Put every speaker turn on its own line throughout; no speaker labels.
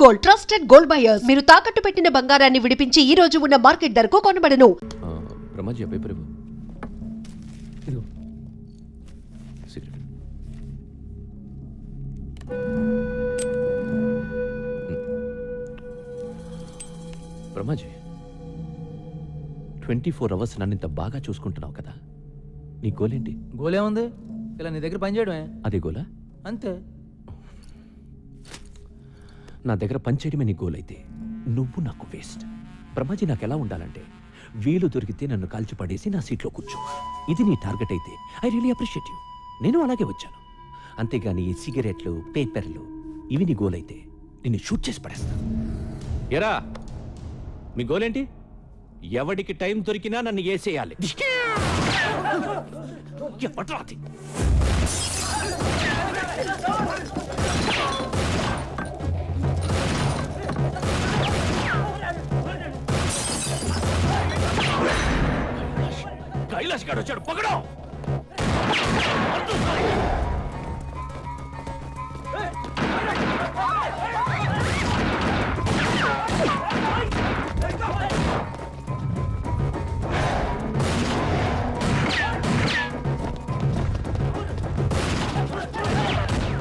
Gold, trusted gold buyers. మీరు తాకట్టు పెట్టిన బంగారాన్ని విడిపించి ఈ రోజు ఉన్న మార్కెట్ ధరకు కొనబడను.
బ్రహ్మాజీ ఆ పేపర్ ఇవ్వు. ఇదిగో సిగరెట్. బ్రహ్మాజీ 24 hours నన్ను ఇంత బాగా చూసుకుంటున్నావు కదా, నీ గోలేంటి?
గోలేముంది, ఇలా నీ దగ్గర పని చేయడమే.
అదే గోలా?
అంతే.
నా దగ్గర పనిచేయడమే నీ గోల్ అయితే నువ్వు నాకు వేస్ట్. బ్రహ్మాజీ నాకు ఎలా ఉండాలంటే, వీలు దొరికితే నన్ను కాల్చి పడేసి నా సీట్లో కూర్చో. ఇది నీ టార్గెట్ అయితే ఐ రియలీ అప్రిషియేట్ యూ. నేను అలాగే వచ్చాను. అంతేగాని ఈ సిగరెట్లు, పేపర్లు ఇవి నీ గోల్ అయితే నిన్ను షూట్ చేసి పడేస్తా. ఎరా, మీ గోలేంటి? ఎవడికి టైం దొరికినా నన్ను వేసేయాలి. ఎవడ్రాది? కైలాష్ గారు వచ్చాడు, పకడో.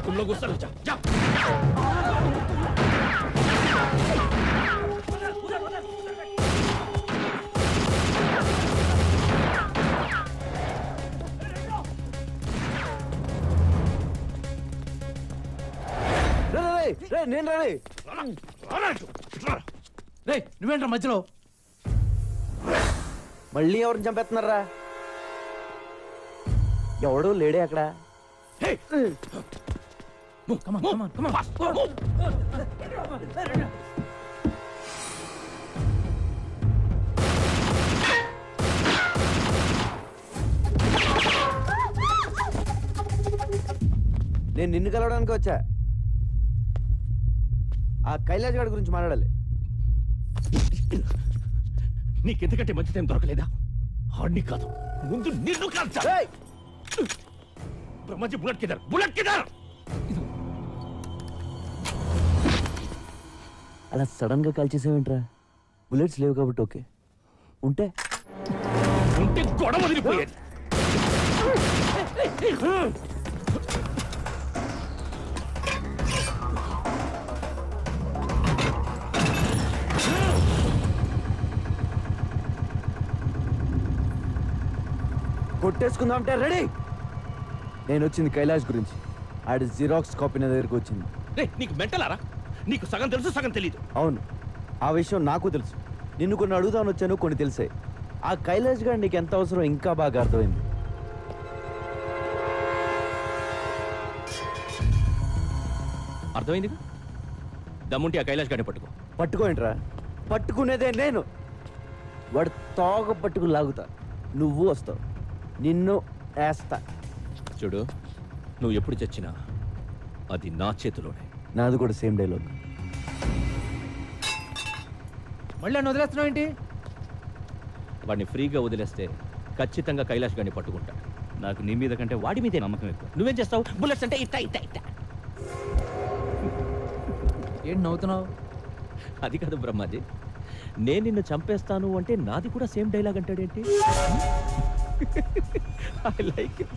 तुम लोग उस तरफ जाओ, जाओ।
నేను రే నువ్వేంట్రా మధ్యలో?
మళ్ళీ ఎవరిని చంపేస్తున్నారా? ఎవడు లేడే అక్కడ? నేను నిన్ను కలవడానికి వచ్చా. ఆ కైలాష్ గారి గురించి మాట్లాడాలి.
నీకెందుకంటే మంచి టైం దొరకలేదా? ఆడిని కాదు, ముందు నిన్ను కాల్చా. బ్రహ్మాజీ బుల్లెట్ కిదర్, బుల్లెట్ కిదర్.
అలా సడన్ గా కాల్ చేసావేంట్రా? బుల్లెట్స్ లేవు కాబట్టి ఓకే, ఉంటే
గొడవ వదిలిపోయేది.
కొట్టేసుకుందాం అంటే రెడీ. నేను వచ్చింది కైలాష్ గురించి. ఆడి జిరాక్స్ కాపీ నా దగ్గరకు వచ్చింది.
నీకు మెంటలారా? నీకు సగం తెలుసు, సగం తెలీదు.
అవును, ఆ విషయం నాకు తెలుసు. నిన్ను కొన్ని అడుగుదాని వచ్చాను, కొన్ని తెలిసాయి. ఆ కైలాష్ గారు నీకు ఎంత అవసరం ఇంకా బాగా అర్థమైంది.
అర్థమైంది. దమ్ముంటే ఆ కైలాష్ గారిని పట్టుకో.
పట్టుకోండిరా, పట్టుకునేదే నేను. వాడు తోక పట్టుకు లాగుతా, నువ్వు వస్తావు, నిన్ను వేస్తా.
చూడు, నువ్వు ఎప్పుడు చచ్చినా అది నా చేతిలోనే.
నాది కూడా సేమ్ డైలాగ్.
మళ్ళీ నన్ను వదిలేస్తున్నావు ఏంటి?
వాడిని ఫ్రీగా వదిలేస్తే ఖచ్చితంగా కైలాష్ గారిని పట్టుకుంటా. నాకు నీ మీద కంటే వాడి మీదే నమ్మకం ఎక్కువ. నువ్వేం చేస్తావు? బుల్లెట్స్ అంటే ఇట్టా ఇట్టా ఇట్టా.
ఏంటి నవ్వుతున్నావు?
అది కాదు బ్రహ్మాజీ, నేను నిన్ను చంపేస్తాను అంటే నాది కూడా సేమ్ డైలాగ్ అంటాడేంటి? I like it.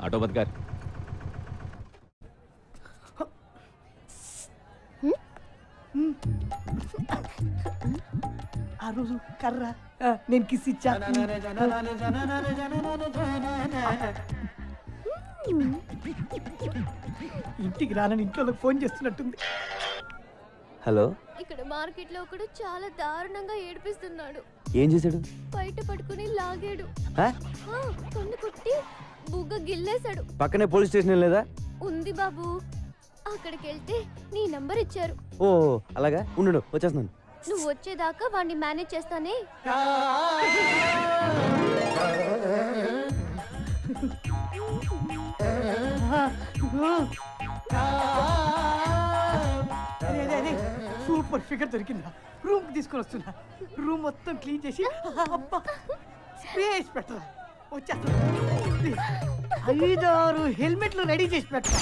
ఆటోబత్ గారు,
ఆ రోజు కర్ర నేను కిస్ ఇచ్చా. ఇంటికి రానని ఇంట్లో ఫోన్ చేస్తున్నట్టుంది.
హలో,
ఇక్కడ మార్కెట్ లో ఒకడు చాలా దారుణంగా ఏడిపిస్తున్నాడు.
ఏం చేశాడు?
బయట పట్టుకుని లాగాడు,
ఆ?
కన్ను కొట్టి బుగ్గ గిల్లేశాడు.
పక్కనే పోలీస్ స్టేషన్ లేదా?
ఉంది బాబు, అక్కడికి వెళ్తే నీ నంబర్ ఇచ్చారు.
ఓ అలాగా, ఉండు వచ్చేస్తున్నాను.
నువ్వు వచ్చేదాకా వాడిని మేనేజ్ చేస్తానే.
సూపర్ ఫిగర్ దొరికిందా? రూమ్ తీసుకొని వస్తున్నా. రూమ్ మొత్తం క్లీన్ చేసి స్పేస్ పెట్టరా. వచ్చేస్తా. 5-6 హెల్మెట్లు రెడీ చేసి పెట్టరా.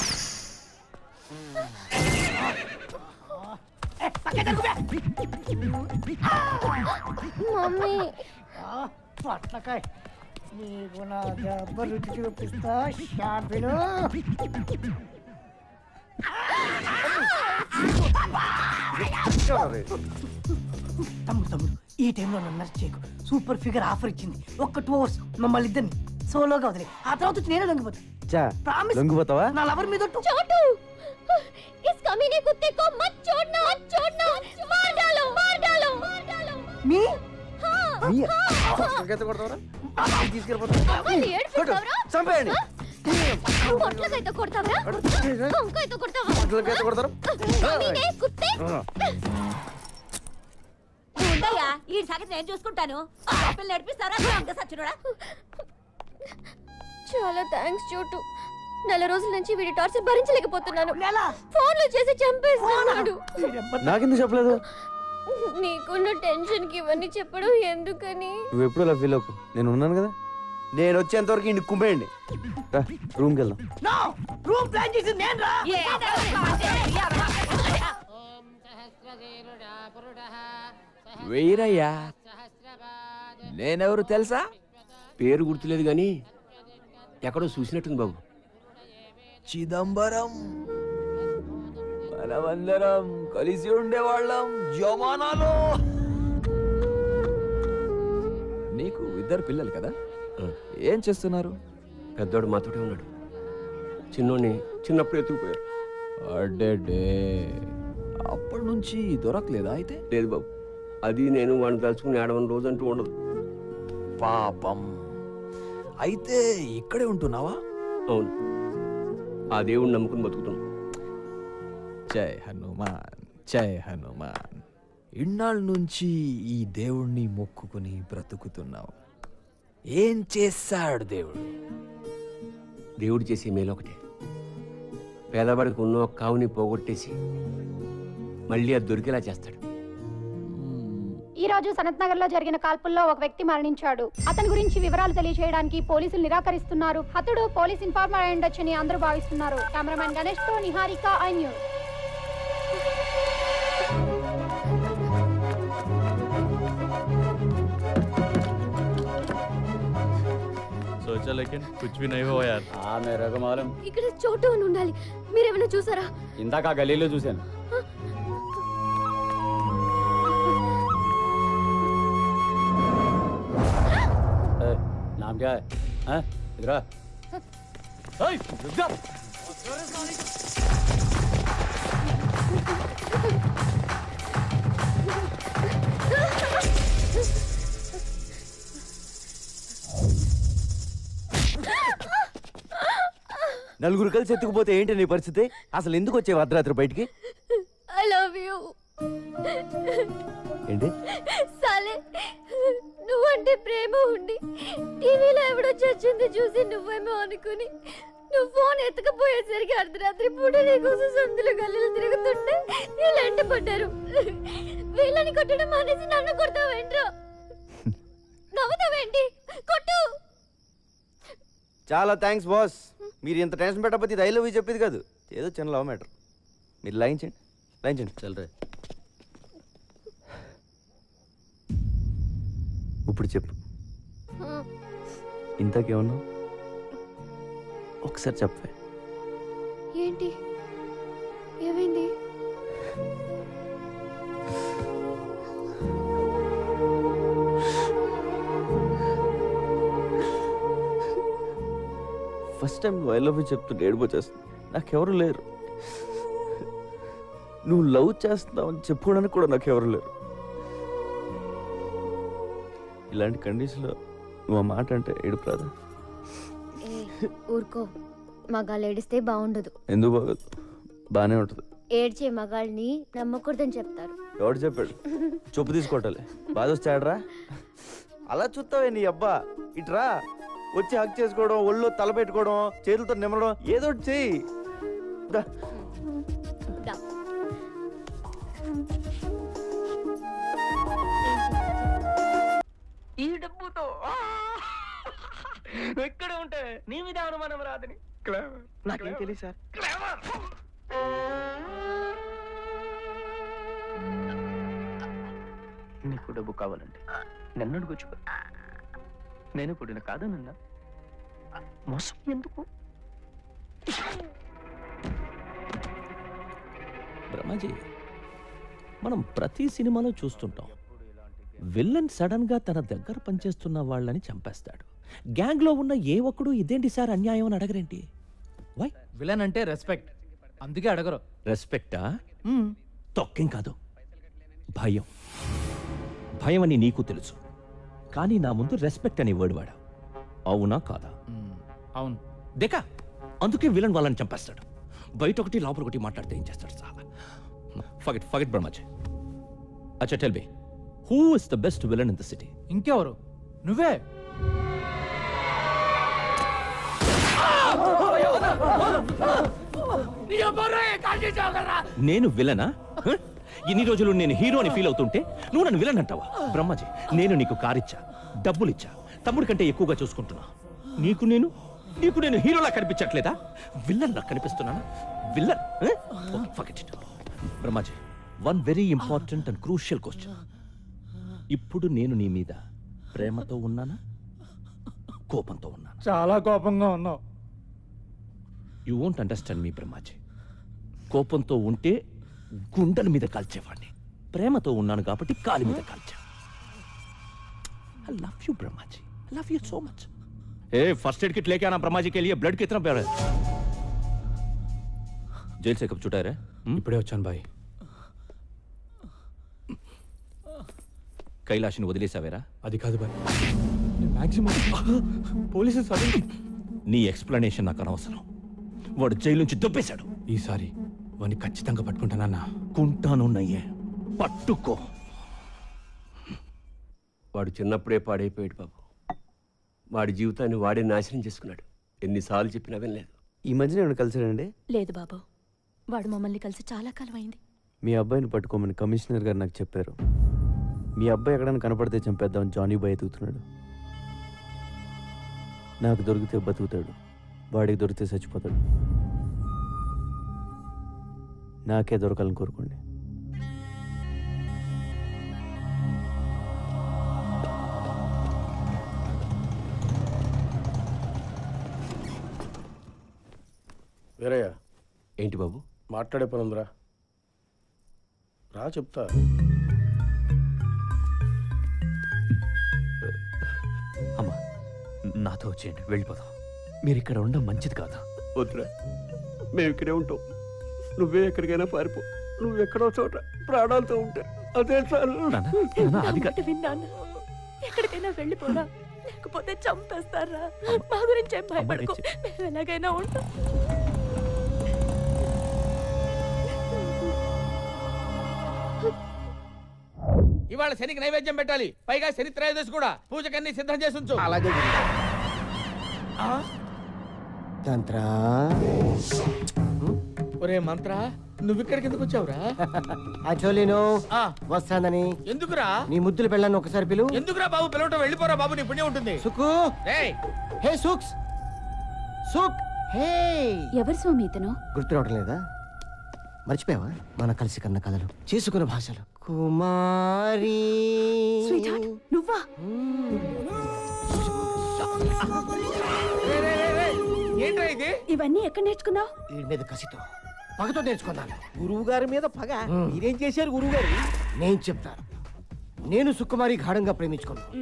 మమ్మీ
పట్లకాయ నీకు నా దెబ్బ రుచి చూపిస్తా షాంపిలు. తమ్ముడు ఈ టైంలో నన్ను నర్స్ చేయకు. సూపర్ ఫిగర్ ఆఫర్ ఇచ్చింది. ఒక్క 2 hours మమ్మల్ని ఇద్దరిని సోలోగా వదిలే. ఆ తర్వాత వచ్చి నేనే లొంగిపోతా.
చా
Promise.
లొంగిపోతావా?
నా లవర్ మీద ఒట్టు.
छोटू इस कमीने कुत्ते को मत छोड़ना, मार डालो, मार डालो, मार डालो.
మీ
మీ-
వాళ్ళు ఏడ్పిస్తావరా?
చంపేయండి.
పొట్లకైతే కొడతావరా? వంకాయతో కొడతావా? కమీనే కుత్తే.
ఉండయ్యా ఈ సంగతి నేను చూసుకుంటాను. పిల్లలు నడిపిస్తారా సచ్చినోడా?
చాలా థ్యాంక్స్ చోటు. 4 రోజుల నుంచి వీడి టార్చర్ భరించలేకపోతున్నాను.
నెల
ఫోన్లు చేసి చంపేస్తున్నాడు.
నాకెందుకు చెప్పలేదు?
నీకున్న టెన్షన్ కి ఇవన్నీ చెప్పడం ఎందుకని?
నువ్వు ఎప్పుడు అలా ఫీల్ అవ్వకు, నేను ఉన్నాను కదా. నేను వచ్చేంత వరకు ఇంటికి కుమ్మేయండి. రూమ్కి వెళ్దాం.
నో రూమ్ ప్లాన్ చేసి నేను రా.
వెయ్యరయ్యా. నేనెవరు తెలుసా?
పేరు గుర్తులేదు కానీ ఎక్కడో చూసినట్టుంది బాబు.
చిదంబరం. మనమందరం కలిసి ఉండేవాళ్ళం జమానాలో. నీకు 2 పిల్లలు కదా? ఏం చేస్తున్నారు?
పెద్దోడు మాతోటే ఉన్నాడు. చిన్నోడిని చిన్నప్పుడు ఎత్తుకుపోయారు.
అడ్డే అప్పటి నుంచి దొరకలేదా అయితే?
లేదు బాబు, అది నేను వాడిని తలుచుకుని ఆడవని రోజు అంటూ ఉండదు.
పాపం. అయితే ఇక్కడే ఉంటున్నావా?
అవును, ఆ దేవుడిని నమ్ముకుని బతుకుతున్నాం.
జై హనుమాన్, జై హనుమాన్. ఇన్నాళ్ళ నుంచి ఈ దేవుణ్ణి మొక్కుకుని బ్రతుకుతున్నావు. ఏం చేశాడు దేవుడు?
దేవుడు చేసే మేలు ఒకటే, పేదవాడికి ఉన్న ఒక కావుని పోగొట్టేసి మళ్ళీ అది దొరికేలా చేస్తాడు.
ఈ రోజు సనత్ నగర్ లో జరిగిన కాల్పుల్లో ఒక వ్యక్తి మరణించాడు. అతని గురించి వివరాలు తెలియజేయడానికి పోలీసులు నిరాకరిస్తున్నారు. హతుడు పోలీస్ ఇన్ఫార్మర్ అయి ఉండొచ్చని అందరూ భావిస్తున్నారు. కెమెరామెన్ గణేష్ తో నిహారిక, ఐ న్యూస్.
सोचा लेकिन कुछ भी नहीं हुआ यार.
हाँ मेरे को मालूम.
ఇక్కడ చోటు అని ఉండాలి. మీరేమైనా చూసారా?
ఇందాక ఆ గలీలో చూశాను. नाम क्या है? हाँ? इधर आ. ओए, रुक जा.
నలుగురు కలిసి ఎత్తుకుపోతే ఏంటి నీ పరిస్థితి? అసలు ఎందుకు వచ్చేవి అర్ధరాత్రి బయటికి?
I love you.
ఏంటి?
సాలే, నువ్వంటే ప్రేమ ఉండి టీవీలో ఎవడో చచ్చింది చూసి నువ్వేమో అనుకుని నువ్వు ఫోన్ ఎత్తకపోయేసరికి అర్ధరాత్రి పూట నీకోసం సందులు గల్లీలు తిరుగుతుంటే వీళ్ళంట పడ్డారు. వీళ్ళని కొట్టడం మానేసి నన్ను కొడతావేంట్రా? నవ్వుతావేంటి? కొట్టు.
చాలా థ్యాంక్స్ బాస్. మీరు ఇంత టెన్షన్ పెట్టకపోతే ఇది ఐ లవ్ యూ చెప్పేది కాదు. ఏదో చిన్న లవ్ మ్యాటర్. మీరు లాయించండి చల్లరే. ఇప్పుడు చెప్పు, ఇంతకేమన్నావు? ఒకసారి చెప్పే.
ఏంటి ఏమైంది?
ఫస్ట్ టైం నువ్వు ఐ లవ్ యూ చెప్తుంటే ఏడిపోచేస్తుంది. నాకెవరు లేరు. నువ్వు లవ్ చేస్తున్నావని చెప్పుకోవడానికి కూడా నాకెవరు లేరు. ఇలాంటి కండిషన్లో నువ్వు ఆ మాట అంటే ఏడుపు రాదా?
ఊరుకో, మగాళ్ళు ఏడిస్తే బాగుండదు.
ఎందుకు బాగోదు? బాగానే ఉంటుంది.
ఏడ్చే మగాళ్ళని నమ్మకూడదని చెప్తారు.
ఎవడు చెప్పాడు? చొప్పు తీసుకోవటాలే. బాధ వచ్చాడరా? అలా చూస్తావే నీ అబ్బా. ఇట్రా వచ్చి హక్ చేసుకోవడం, ఒళ్ళో తల పెట్టుకోవడం, చేతులతో నిమ్మడం, ఏదో ఒకటి చెయ్యి. దా.
దా.
ఈ డబ్బుతో ఎక్కడ ఉంటే నీ మీద అనుమానం రాదని. నాకేం తెలియదు సార్.
ఎక్కువ డబ్బు కావాలంటే నన్ను అడుగుచ్చు. నేను పుట్టిన కాదనన్నా మోసం ఎందుకు?
బ్రహ్మాజీ, మనం ప్రతి సినిమాలో చూస్తుంటాం, విల్లన్ సడన్ గా తన దగ్గర పనిచేస్తున్న వాళ్ళని చంపేస్తాడు. గ్యాంగ్ లో ఉన్న ఏ ఒక్కడు ఇదేంటి సార్ అన్యాయం అని అడగరేంటి? వై?
విలన్ అంటే రెస్పెక్ట్, అందుకే అడగరు.
రెస్పెక్టా? తొక్కేం కాదు, భయం. భయం అని నీకు తెలుసు, కానీ నా ముందు రెస్పెక్ట్ అని వర్డ్ వాడా. అవునా కాదా?
అవును.
దేకా, అందుకే విలన్ వాళ్ళని చంపేస్తాడు. బయట ఒకటి లోపల ఒకటి మాట్లాడితే ఏం చేస్తాడు సార్? ఫగెట్ బ్రహ్మాజీ. అచ్చా tell me, who is the best villain in the city?
ఇంకెవరు? నువ్వే.
నేను విలనా? హ? ఇన్ని రోజులు నేను హీరో అని ఫీల్ అవుతుంటే నువ్వు నన్ను విలన్ అంటావా? బ్రహ్మాజీ, నేను నీకు కారిచ్చా, డబ్బులిచ్చా, తమ్ముడి కంటే ఎక్కువగా చూసుకుంటున్నా. నీకు నేను హీరోలా కనిపించట్లేదా? విల్లన్ లా కనిపిస్తున్నానా? Villain? Forget it. Brahmaji, one very important and crucial question. ఇప్పుడు నేను నీ మీద ప్రేమతో ఉన్నానా, కోపంతో ఉన్నానా?
చాలా కోపంగా ఉన్నావు.
యూ వోంట్ అండర్స్టాండ్ మీ బ్రహ్మాజీ. కోపంతో ఉంటే గుండెల మీద కాల్చేవాడిని, ప్రేమతో ఉన్నాను కాబట్టి కాలి మీద కాల్చా. I love you Brahmaji, I love you so much. ఏ फर्स्ट एड किट लेके आना ब्रह्माजी के लिए. ब्लड कितना प्यारा है. जेल से कब छुटा रे?
ఇప్పుడే వచ్చాను బాయ్.
కైలాష్ని వదిలేసావేరా?
అది కాదు బాయ్, మాక్సిమం పోలీసు
నీ ఎక్స్ప్లెనేషన్ నాకు అనవసరం. వాడు జైలు నుంచి దొబ్బేశాడు.
ఈసారి వాడిని ఖచ్చితంగా పట్టుకుంటానన్నా.
కుంటాను నయ్యే, పట్టుకో.
వాడు చిన్నప్పుడే పాడైపోయాడు బాబు. వాడి జీవితాన్ని వాడే నాశనం చేసుకున్నాడు. ఎన్నిసార్లు చెప్పినా వినలేదు.
ఈ మధ్యన ఏమైనా కలిసాడండి?
లేదు బాబు, వాడు మమ్మల్ని కలిసి చాలా కాలం అయింది.
మీ అబ్బాయిని పట్టుకోమని కమిషనర్ గారు నాకు చెప్పారు. మీ అబ్బాయి ఎక్కడైనా కనపడితే చంపేద్దామని జానీ బాయ్ ఎదుగుతున్నాడు. నాకు దొరికితే బతుకుతాడు, వాడికి దొరికితే చచ్చిపోతాడు. నాకే దొరకాలని కోరుకోండి.
వీరయ్య,
ఏంటి బాబు?
మాట్లాడే పని ఉందిరా, రా చెప్తా.
అమ్మా, నాతో వచ్చేయండి, వెళ్ళిపోదాం. మీరు ఇక్కడ ఉండడం మంచిది కాదు.
వద్దురా, మేము ఇక్కడే ఉంటాం. నువ్వే ఎక్కడికైనా పారిపో. నువ్వు ఎక్కడో చోట ప్రాణాలతో ఉంటే అదే చాలు.
అది
విన్నాను, ఎక్కడికైనా వెళ్ళిపోరా, లేకపోతే చంపేస్తారా. మా గురించి ఏం భయపడకు, మేము ఎలాగైనా ఉంటాం.
ఇవాళ శనికి నైవేద్యం పెట్టాలి, పైగా శని త్రయోదశి కూడా. పూజకన్నీ సిద్ధం చేసి ఉంచు.
అలాగే తంత్రా.
ఒరే మంత్ర, నువ్వు ఇక్కడికి ఎందుకు వచ్చావురా?
యాక్చువల్లీ వస్తానని.
ఎందుకురా?
నీ ముద్దులు పెళ్ళాను ఒకసారి పిలు.
ఎందుకురా బాబు పిలవటం? వెళ్ళిపోరా బాబు, నీ పుణ్యం ఉంటుంది.
సుకు, హే సుక్స్, సుక్, హే.
ఎవరు స్వామి ఇతను?
గుర్తు రావడం లేదా? మర్చిపోయావా? మన కలిసి కన్న కథలు, చేసుకున్న భాషలు. కుమారి,
నువ్వా?
ఏంట్రా ఇది?
ఇవన్నీ ఎక్కడ నేర్చుకున్నావు?
వీడి మీద కసితో, పగతో నేర్చుకున్నాను.
గురువు గారి మీద పగ? మీరేం చేశారు గురువు గారు?
నేను చెప్తాను. నేను సుకుమారి గాఢంగా ప్రేమించుకున్నాను,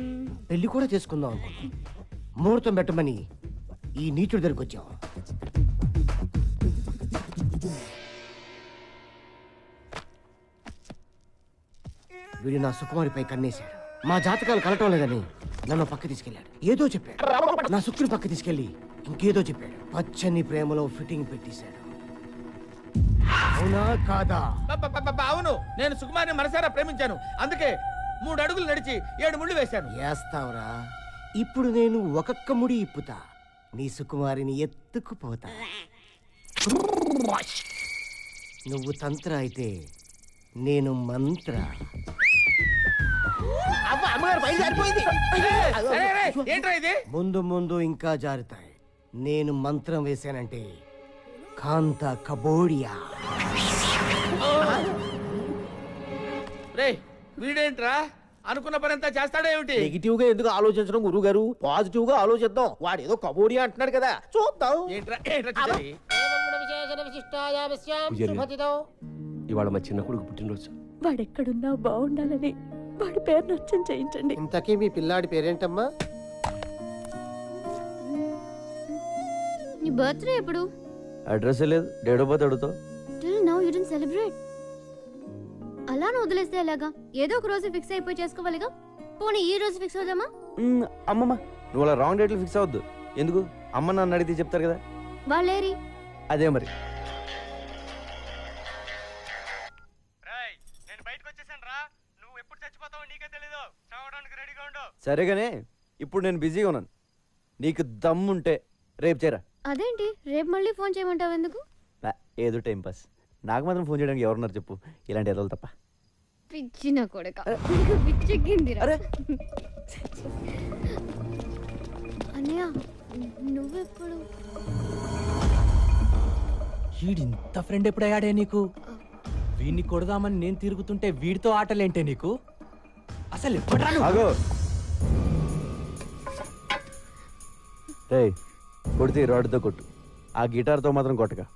పెళ్లి కూడా చేసుకుందాం అనుకున్నాను. ముహూర్తం పెట్టమని ఈ నీచుడి దగ్గరికి వచ్చాం. వీడు నా సుకుమారిపై కన్నేశాడు. మా జాతకాలు కలటం లేదని నన్ను పక్క తీసుకెళ్ళాడు. ఏదో చెప్పాడు. నా సుక్కుని పక్క తీసుకెళ్లి ఇంకేదో చెప్పాడు. పచ్చని ప్రేమలో ఫిట్టింగ్ పెట్టేశాడు. అవునా కాదా?
అవును, నేను సుకుమారిని మనసారా ప్రేమించాను. అందుకే 3 అడుగులు నడిచి 7 ముళ్ళు వేశాను.
వేస్తావురా? ఇప్పుడు నేను ఒక్కొక్క ముడి ఇప్పుతా, నీ సుకుమారిని ఎత్తుకుపోతా. నువ్వు తంత్ర అయితే నేను మంత్ర.
అమ్మగారు పైన జారిపోయింది.
ఏంట్రా ఇది?
ముందు ముందు ఇంకా జారుతాయి. నేను మంత్రం వేశానంటే కాంత కబోడియా.
రే, వీడేంట్రా అనుకున్న పని అంతా చేస్తాడా ఏమిటి?
నెగిటివ్ గా ఎందుకు ఆలోచించడం గురువు గారు, పాజిటివ్ గా ఆలోచిద్దాం. వాడు ఏదో కబోడి అంటున్నాడు కదా, చూద్దాం.
ఇవాళ మా చిన్న కొడుకు పుట్టినరోజు.
వాడెక్కడున్నా బాగుండాలని వాడి పేరు నచ్చం చేయించండి.
ఇంతకీ మీ పిల్లాడి పేరేంటమ్మా?
నీ బర్త్డే ఎప్పుడు?
అడ్రస్ లేదు, డేట్ ఆఫ్ బర్త్ అడుగుతావు.
Till now you didn't celebrate. అలా వదిలేస్తే ఎలాగా? ఏదో ఒక రోజు ఫిక్స్ అయిపోయి చేసుకోవాలిగా. పోనీ ఈ రోజు ఫిక్స్ అవుదామా?
అమ్మమ్మ నువ్వు అలా రాంగ్ డేట్లు ఫిక్స్ అవద్దు. ఎందుకు? అమ్మ నన్ను అడిగితే చెప్తారు కదా.
వాళ్ళేరి
అదే మరి. సరేగానే ఇప్పుడు నేను బిజీగా ఉన్నాను. నీకు దమ్ముంటే రేపు చేరా.
అదేంటి రేపు మళ్ళీ ఫోన్ చేయమంటావు ఎందుకు?
ఏదో టైం పాస్. నాకు మాత్రం ఫోన్ చేయడానికి ఎవరున్నారు చెప్పు, ఇలాంటి ఎదలు తప్ప.
పిచ్చి నా కొడక, పిచ్చెక్కిందిరా. అన్నయ్య నువ్వెప్పుడు?
వీడింత ఫ్రెండ్ ఎప్పుడయ్యాడే నీకు? వీడిని కొడదామని నేను తిరుగుతుంటే వీడితో ఆటలేంటే నీకు? అసలు ఎప్పుడా?
కొడితే రాడ్తో కొట్టు, ఆ గిటార్తో మాత్రం కొట్టగా.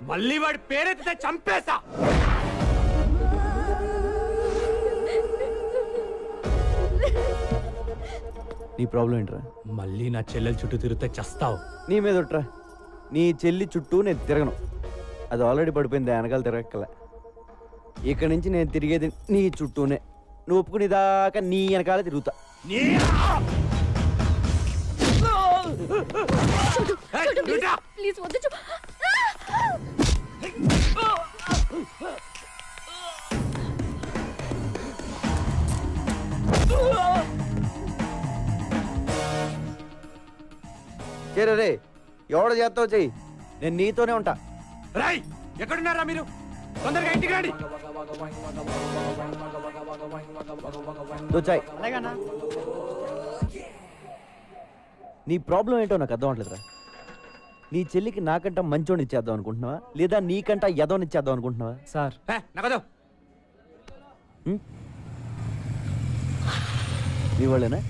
మళ్ళీ వాడి పేరెత్తితే చంపేస్తా.
నీ ప్రాబ్లం ఏంట్రా?
మళ్ళీ నా చెల్లెల చుట్టూ తిరిగితే చస్తావు.
నీ మీద ఒట్రా. నీ చెల్లి చుట్టూ నేను తిరగను, అది ఆల్రెడీ పడిపోయింది, వెనకాల తిరగక్కల. ఇక్కడి నుంచి నేను తిరిగేది నీ చుట్టూనే. నువ్వు ఒప్పుకునే దాకా నీ వెనకాల తిరుగుతా.
ప్లీజ్ వద్దు.
చేరే ఎవడ చేస్తావు చెయ్యి, నేను నీతోనే ఉంటా.
రాయ్ ఎక్కడున్నారా మీరు? తొందరగా ఇంటికి రండి.
దోచాయ్. నీ ప్రాబ్లం ఏంటో నాకు అర్థం అవట్లేదురా. నీ చెల్లికి నాకంట మంచోని ఇచ్చేద్దాం అనుకుంటున్నావా, లేదా నీకంట ఎదోని ఇచ్చేద్దాం అనుకుంటున్నావా?
సార్ నాకదో
నీ వాళ్ళేనా?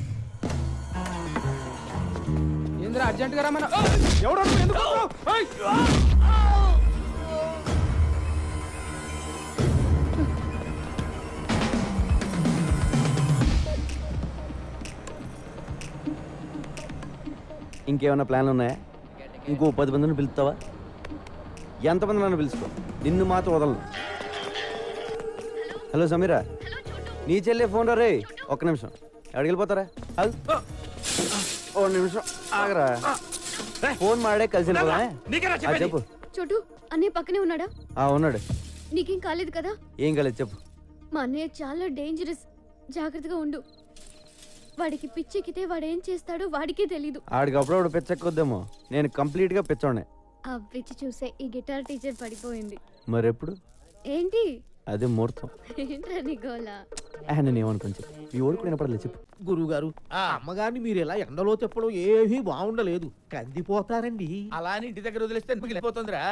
ఏంద్రా అర్జెంట్ గా రమ్మన్నా? ఎవడో ఎందుకు?
ఇంకేమైనా ప్లాన్లు ఉన్నాయా? ఇంకో 10 మందిని పిలుస్తావా? ఎంతమంది నన్ను పిలుచుకో, నిన్ను మాత్రం వదలను. హలో సమీరా, నీ చెల్లె ఫోన్ రా. రే ఒక్క నిమిషం, ఎక్కడికి వెళ్ళిపోతారా? ఓ నిమిషం ఆగరా, ఫోన్ మాడే కలిసి చెప్పు.
చోటు అన్నయ్య పక్కనే ఉన్నాడా?
ఉన్నాడు.
నీకేం కాలేదు కదా?
ఏం కాలేదు చెప్పు.
మా అన్నయ్య చాలా డేంజరస్, జాగ్రత్తగా ఉండు. వాడికి పిచ్చెక్కితే వాడేం చేస్తాడో వాడికే తెలీదు.
ఆడికి అప్పుడప్పుడు పిచ్చెక్కొద్దేమో, నేను కంప్లీట్ గా పిచ్చోనే.
ఆ పిచ్చి చూసే ఈ గిటార్ టీచర్ పడిపోయింది.
మరెప్పుడు?
ఏంటి
అదే ముహూర్తం.
ఏంట్రా నీ గోలా?
నేను ఏమనుకోని చెప్పు, ఈ ఓడి కూడా వినపడలేదు చెప్పు.
గురువు గారు, అమ్మగారిని మీరు ఇలా ఎండలో తిప్పడం ఏమీ బాగుండలేదు, కందిపోతారండి.
అలా అని ఇంటి దగ్గర వదిలేస్తే మిగిలిపోతుందిరా.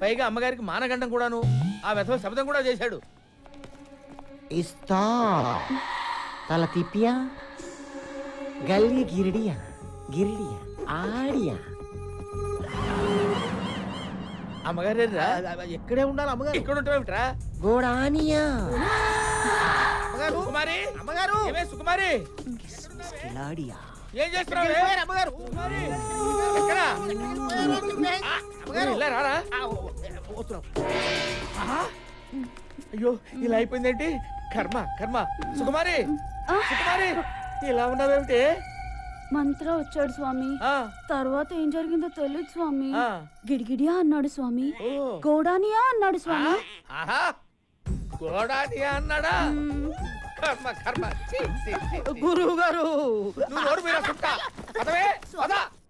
పైగా అమ్మగారికి మానగండం కూడాను, ఆ వెధవ శబ్దం కూడా చేశాడు.
ఇస్తా తల తిప్పియా, గల్లి గిరిడియా, గిరిడియా ఆడియా.
అమ్మగారు
ఎక్కడే ఉండాలి అమ్మగారు?
ఇక్కడ ఉంటావేమిట్రా?
గోడానియా.
సుకుమారి, అమ్మగారు, ఏమే సుకుమారి? ఏం చేస్తున్నావు రారా? అయ్యో ఇలా అయిపోయిందేంటి? కర్మ కర్మ. సుకుమారి సుకుమారి ఇలా ఉన్నావేమిటి?
మంత్ర వచ్చాడు స్వామి. తర్వాత ఏం జరిగిందో తెలియదు స్వామి. గిడిగిడియా అన్నాడు స్వామి. గోడానియా అన్నాడు స్వామి.
గోడానియా అన్నాడా? కర్మ కర్మ.
గురువు గారు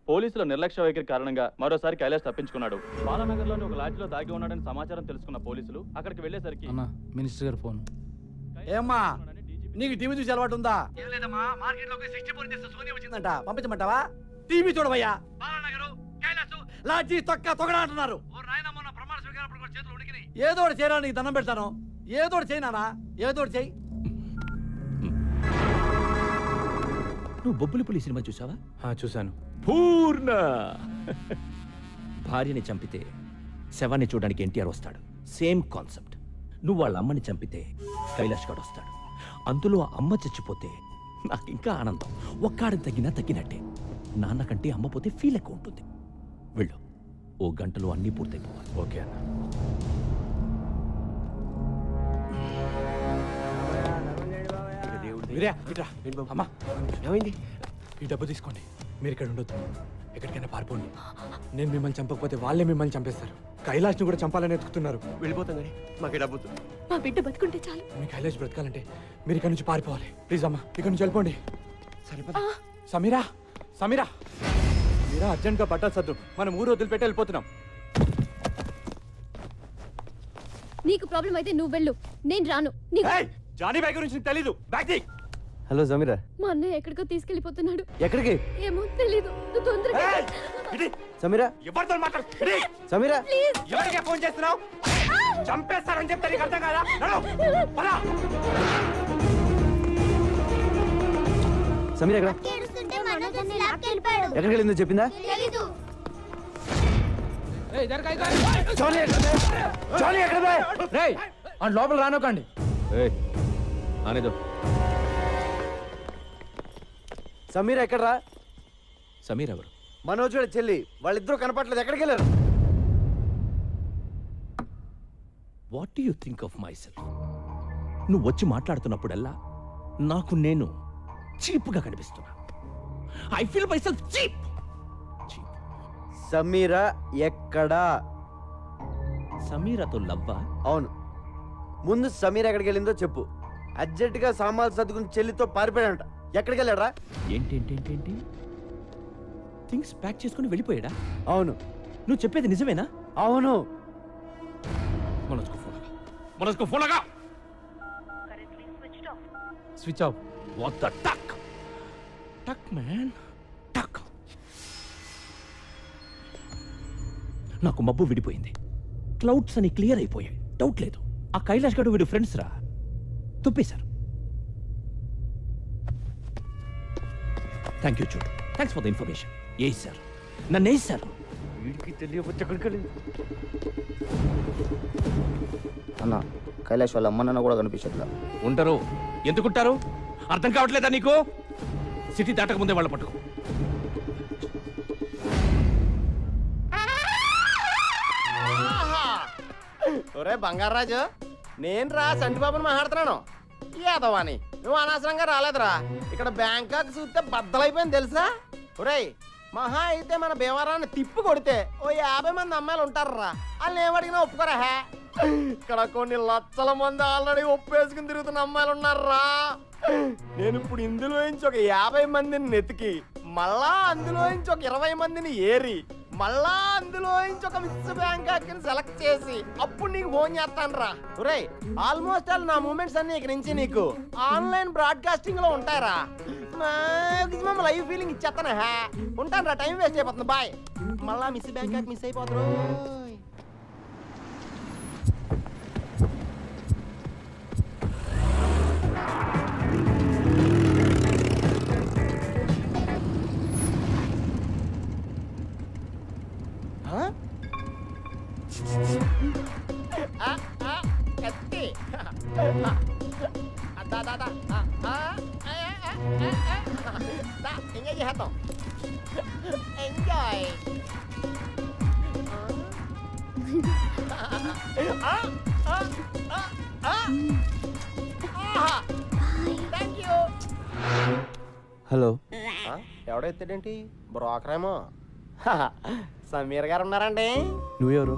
పోలీసుల నిర్లక్ష్య వైఖరి కారణంగా మరోసారి కైలాష్ తప్పించుకున్నాడు. బాలానగర్లోని ఒక లాడ్జిలో దాగి ఉన్నాడని సమాచారం తెలుసుకున్న పోలీసులు అక్కడికి వెళ్లేసరికి
మినిస్టర్ గారు ఫోన్.
ఏమ్మా నీకు టీవీ చూసి అలవాటు ఉందా? వచ్చిందంట, పంపించమంటావా? టీవీ చూడవయ్యా. లాడ్జీ తొక్క తొగడా అంటున్నారు. ఏదో ఒకటి చేయరా, నీకు దండం పెడతాను. ఏదో ఒకటి చేయనా, ఏదో ఒకటి చేయి.
నువ్వు బొబ్బులిపులి సినిమా చూసావా?
చూశాను.
పూర్ణ భార్యని చంపితే శవాన్ని చూడడానికి ఎన్టీఆర్ వస్తాడు. Same concept. నువ్వు వాళ్ళ అమ్మని చంపితే కైలాష్ గడ్ వస్తాడు. అందులో అమ్మ చచ్చిపోతే నాకు ఇంకా ఆనందం. ఒక్కాడిని తగ్గినా తగ్గినట్టే. నాన్న కంటే అమ్మ పోతే ఫీల్ ఎక్కువ ఉంటుంది. వెళ్ళు, ఓ గంటలో అన్నీ పూర్తయిపోవాలి.
ఓకే అన్న. అమ్మా
ఏమైంది?
ఈ డబ్బు తీసుకోండి. మీరు ఇక్కడ ఉండొద్దు, ఎక్కడికైనా పారిపోండి. నేను మిమ్మల్ని చంపకపోతే వాళ్ళే మిమ్మల్ని చంపేస్తారు. కైలాష్ని కూడా చంపాలని ఎత్తుకుతున్నారు.
వెళ్ళిపోతాం కానీ మాకు డబ్బు.
మా బిడ్డ బతుకుంటే చాలు.
మీ కైలాష్ బ్రతకాలంటే మీరు ఇక్కడ నుంచి పారిపోవాలి. ప్లీజ్ అమ్మా, ఇక్కడ నుంచి వెళ్ళిపోండి. సమీరా సమీరా మీరా అర్జెంట్గా బట్టలు సర్దు. మనం ఊరు వదిలిపెట్టి వెళ్ళిపోతున్నాం.
నీకు ప్రాబ్లం అయితే నువ్వు వెళ్ళు, నేను రాను.
జానీ బాయ్ గురించి తెలీదు. బ్యాగ్ తీ.
హలో సమీరా.
మా అన్నయ్య ఎక్కడికో తీసుకెళ్లిపోతున్నాడు.
ఎక్కడికి?
ఏమో తెలీదు. నువ్వు తొందరగా
సమీరా.
ఎవరితో మాట్లాడు?
సమీరా
ఎవరికే ఫోన్ చేస్తున్నావు? చంపేస్తారని చెప్తే నీకు అర్థం కాదా?
సమీరా ఎక్కడ? ఎక్కడికి వెళ్ళిందో చెప్పిందా?
లోపల రానోకండి.
అనేదో
సమీరా ఎక్కడరా?
సమీర్ ఎవరు?
మనోజ్ చెల్లి. వాళ్ళిద్దరూ కనపట్లేదు. ఎక్కడికి వెళ్ళారు?
What do you think of my self? నువ్వు వచ్చి మాట్లాడుతున్నప్పుడల్లా నాకు నేను చీప్గా కనిపిస్తున్నా. I feel my self cheap.
Sameera ఎక్కడా?
సమీరాతో లవ్వా?
అవును. ముందు సమీరా ఎక్కడికి వెళ్ళిందో చెప్పు. అర్జెంటుగా సామాన్లు సర్దుకుని చెల్లితో పారిపోయాడంట. ఎక్కడికి వెళ్ళాడా?
ఏంటి థింగ్స్ ప్యాక్ చేసుకుని వెళ్ళిపోయాడా?
అవును.
నువ్వు చెప్పేది నిజమేనా?
అవును.
మనస్కు ఫోన్ లగా.
Switch off.
What the tuck tuck man టక్. నాకు మబ్బు విడిపోయింది. క్లౌడ్స్ అని క్లియర్ అయిపోయాయి. డౌట్ లేదు. ఆ కైలాష్ గడు వీడు ఫ్రెండ్స్ రా. తుప్పేశారు. థ్యాంక్ యూ చూడు. Thanks for the information. A sir నన్ను సార్
వీడికి తెలియవచ్చు. ఎక్కడికి వెళ్ళింది?
అన్న కైలాష్ వాళ్ళ అమ్మ నాన్న కూడా కనిపించట్లా.
ఉంటారు. ఎందుకుంటారు? అర్థం కావట్లేదా నీకు? సిటీ దాటక ముందే వాళ్ళ పట్టుకో.
ఒరే బంగారాజు, నేను రా సంటిబాబుని మాట్లాడుతున్నాను. యాదవాని నువ్వు అనవసరంగా రాలేదురా. ఇక్కడ బ్యాంకాక్ చూస్తే బద్దలైపోయింది తెలుసా? ఒరేయ్, మహా అయితే మన భీమవరాన్ని తిప్పి కొడితే ఓ 50 మంది అమ్మాయిలు ఉంటారా. వాళ్ళు ఏమడిగినా ఒప్పుకోరా. ఇక్కడ కొన్ని లక్షల మంది ఆల్రెడీ ఒప్పేసుకుని తిరుగుతున్న అమ్మాయిలు ఉన్నారా. నేను ఇప్పుడు ఇందులో నుంచి ఒక 50 మందిని నెతికి, మళ్ళా అందులో నుంచి ఒక 20 మందిని ఏరి, మళ్ళా అందులో నుంచి ఒక మిస్ బ్యాంకాక్ సెలెక్ట్ చేసి అప్పుడు నీకు ఫోన్ చేస్తాను రా. ఒరేయ్, ఆల్మోస్ట్ ఆల్ నా మూమెంట్స్ అన్ని ఇక నుంచి నీకు ఆన్లైన్ బ్రాడ్కాస్టింగ్ లో ఉంటాయరా. మాక్సిమం లైవ్ ఫీలింగ్ ఇచ్చేస్తాను. ఉంటాను రా, టైం వేస్ట్ అయిపోతుంది. బాయ్. మళ్ళా మిస్ బ్యాంకాక్ మిస్ అయిపోతారు. కత్తి చేద్దాం. ఎంజాయ్. Thank you.
హలో.
ఎవడో ఎత్తాడేంటి? బ్రోకరేమో. సమీర్ గారు ఉన్నారండి?
నువ్వెవరు?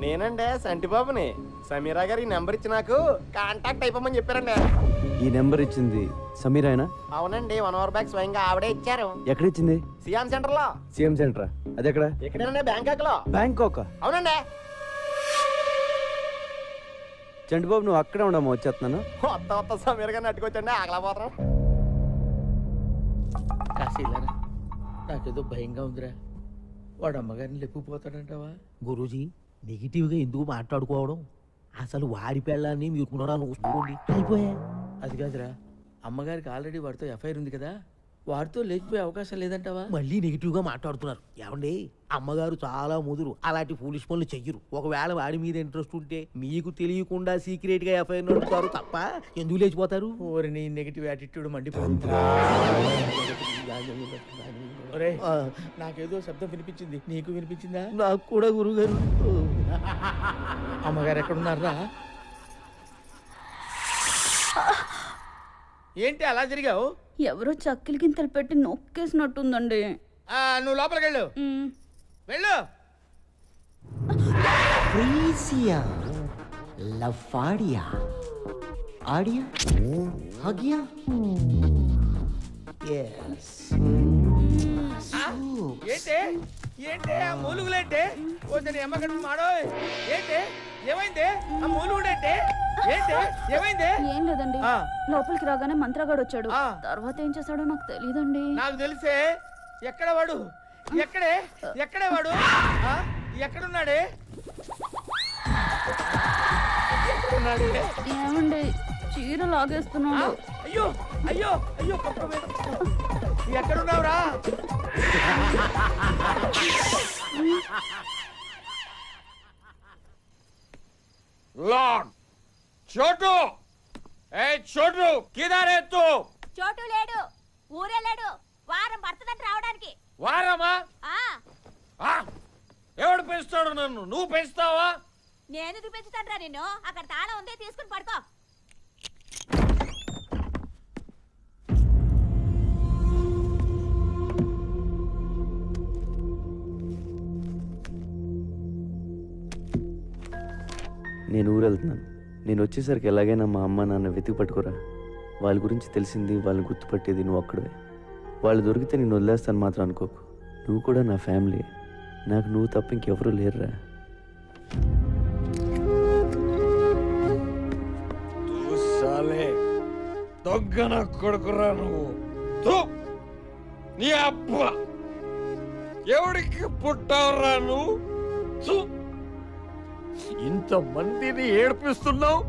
నేనండి సంటిబాబుని. సమీరా గారు ఈ నెంబర్ ఇచ్చి నాకు కాంటాక్ట్ అయిపోమని చెప్పారండి.
ఈ నెంబర్ ఇచ్చింది సమీరాయనా?
అవునండి, 1 అవర్ బ్యాక్ స్వయంగా ఆవిడే ఇచ్చారు.
ఎక్కడ ఇచ్చింది?
సియాన్ సెంటర్ లో.
సీఎం సెంటరా? అది ఎక్కడ?
ఎక్కడేనండి? బ్యాంకాక్ లో.
బ్యాంకాక్?
అవునండి.
చంటిబాబు నువ్వు అక్కడే ఉండమా, వచ్చేస్తున్నాను.
కొత్త సమీర్ గారిని అట్టుకొచ్చండి, ఆగలేకపోతాం.
కాశీలరా, నాకేదో భయంగా ఉందిరా. వాడు అమ్మగారిని లేపుకుపోతాడంటావా?
గురూజీ నెగిటివ్గా ఎందుకు మాట్లాడుకోవడం? అసలు వాడి పెళ్ళాన్ని మీరు పునరాలు చూసుకోండి అయిపోయా.
అది కాదురా, అమ్మగారికి ఆల్రెడీ వాడితో ఎఫ్ఐఆర్ ఉంది కదా, వాడితో లేచిపోయే అవకాశం లేదంటావా?
మళ్ళీ నెగిటివ్గా మాట్లాడుతున్నారు. ఏమండి, అమ్మగారు చాలా ముదురు, అలాంటి ఫూలిష్ పనులు చెయ్యరు. ఒకవేళ వాడి మీద ఇంట్రెస్ట్ ఉంటే మీకు తెలియకుండా సీక్రెట్ గా ఎఫ్ఐఆర్ నడుపుతారు తప్ప ఎందుకు లేచిపోతారు?
ఓరిని నెగిటివ్ యాటిట్యూడ్ మండిపోతుంది. నాకేదో శబ్దం వినిపించింది, నీకు వినిపించిందా?
నాకు కూడా గురుగారు.
అమ్మగారు ఎక్కడున్నారా? ఏంటి అలా జరిగావు?
ఎవరో చక్కిలి గింతలు పెట్టి నొక్కేసినట్టుందండి.
నువ్వు లోపలికి వెళ్ళు. వెళ్ళు.
ప్రీసియా లఫాడియా ఆడియా హగియా yes
ఏంటి ఏంటి ఆ మూలుగులేంటి? కొంచెం అమ్మగడ్డ మాడో. ఏంటి ఏమైంది? ఆ మూలుగుడేంటి? ఏంటి ఏమైంది?
ఏం లేదండి, లోపలికి రాగానే మంత్రగాడు వచ్చాడు. తర్వాత ఏం చేశాడో నాకు తెలియదండి.
నాకు తెలిసే. ఎక్కడ వాడు? ఎక్కడే వాడు? ఎక్కడున్నాడే?
ఏమండి, చీర లాగేస్తున్నాడు.
అయ్యో అయ్యో అయ్యో, ఎక్కడున్నావురా?
లార్డ్ చోటు, ఏ చోటు కిదారే తూ?
చోటు లేడు, ఊరే లేడు. వారం పడుతుందంట రావడానికి.
వారమా? ఎవడు పెంచుతాడు నన్ను? నువ్వు పెంచుతావా?
నేను పెంచుతాను నిన్ను. అక్కడ తాళం ఉంది, తీసుకుని పడుకో.
నేను ఊరు వెళ్తున్నాను. నేను వచ్చేసరికి ఎలాగైనా మా అమ్మ నాన్న వెతికి పట్టుకోరా. వాళ్ళ గురించి తెలిసింది, వాళ్ళని గుర్తుపట్టేది నువ్వు ఒక్కడే. వాళ్ళు దొరికితే నేను వదిలేస్తాను మాత్రం అనుకోకు. నువ్వు కూడా నా ఫ్యామిలీ. నాకు నువ్వు తప్ప ఇంకెవరూ లేరురా.
దొగ్గన కొడుకురా నువ్వు. నీ అబ్బా ఎవడికి పుట్టావురా నువ్వు? ఇంతమందిని ఏడిపిస్తున్నావు.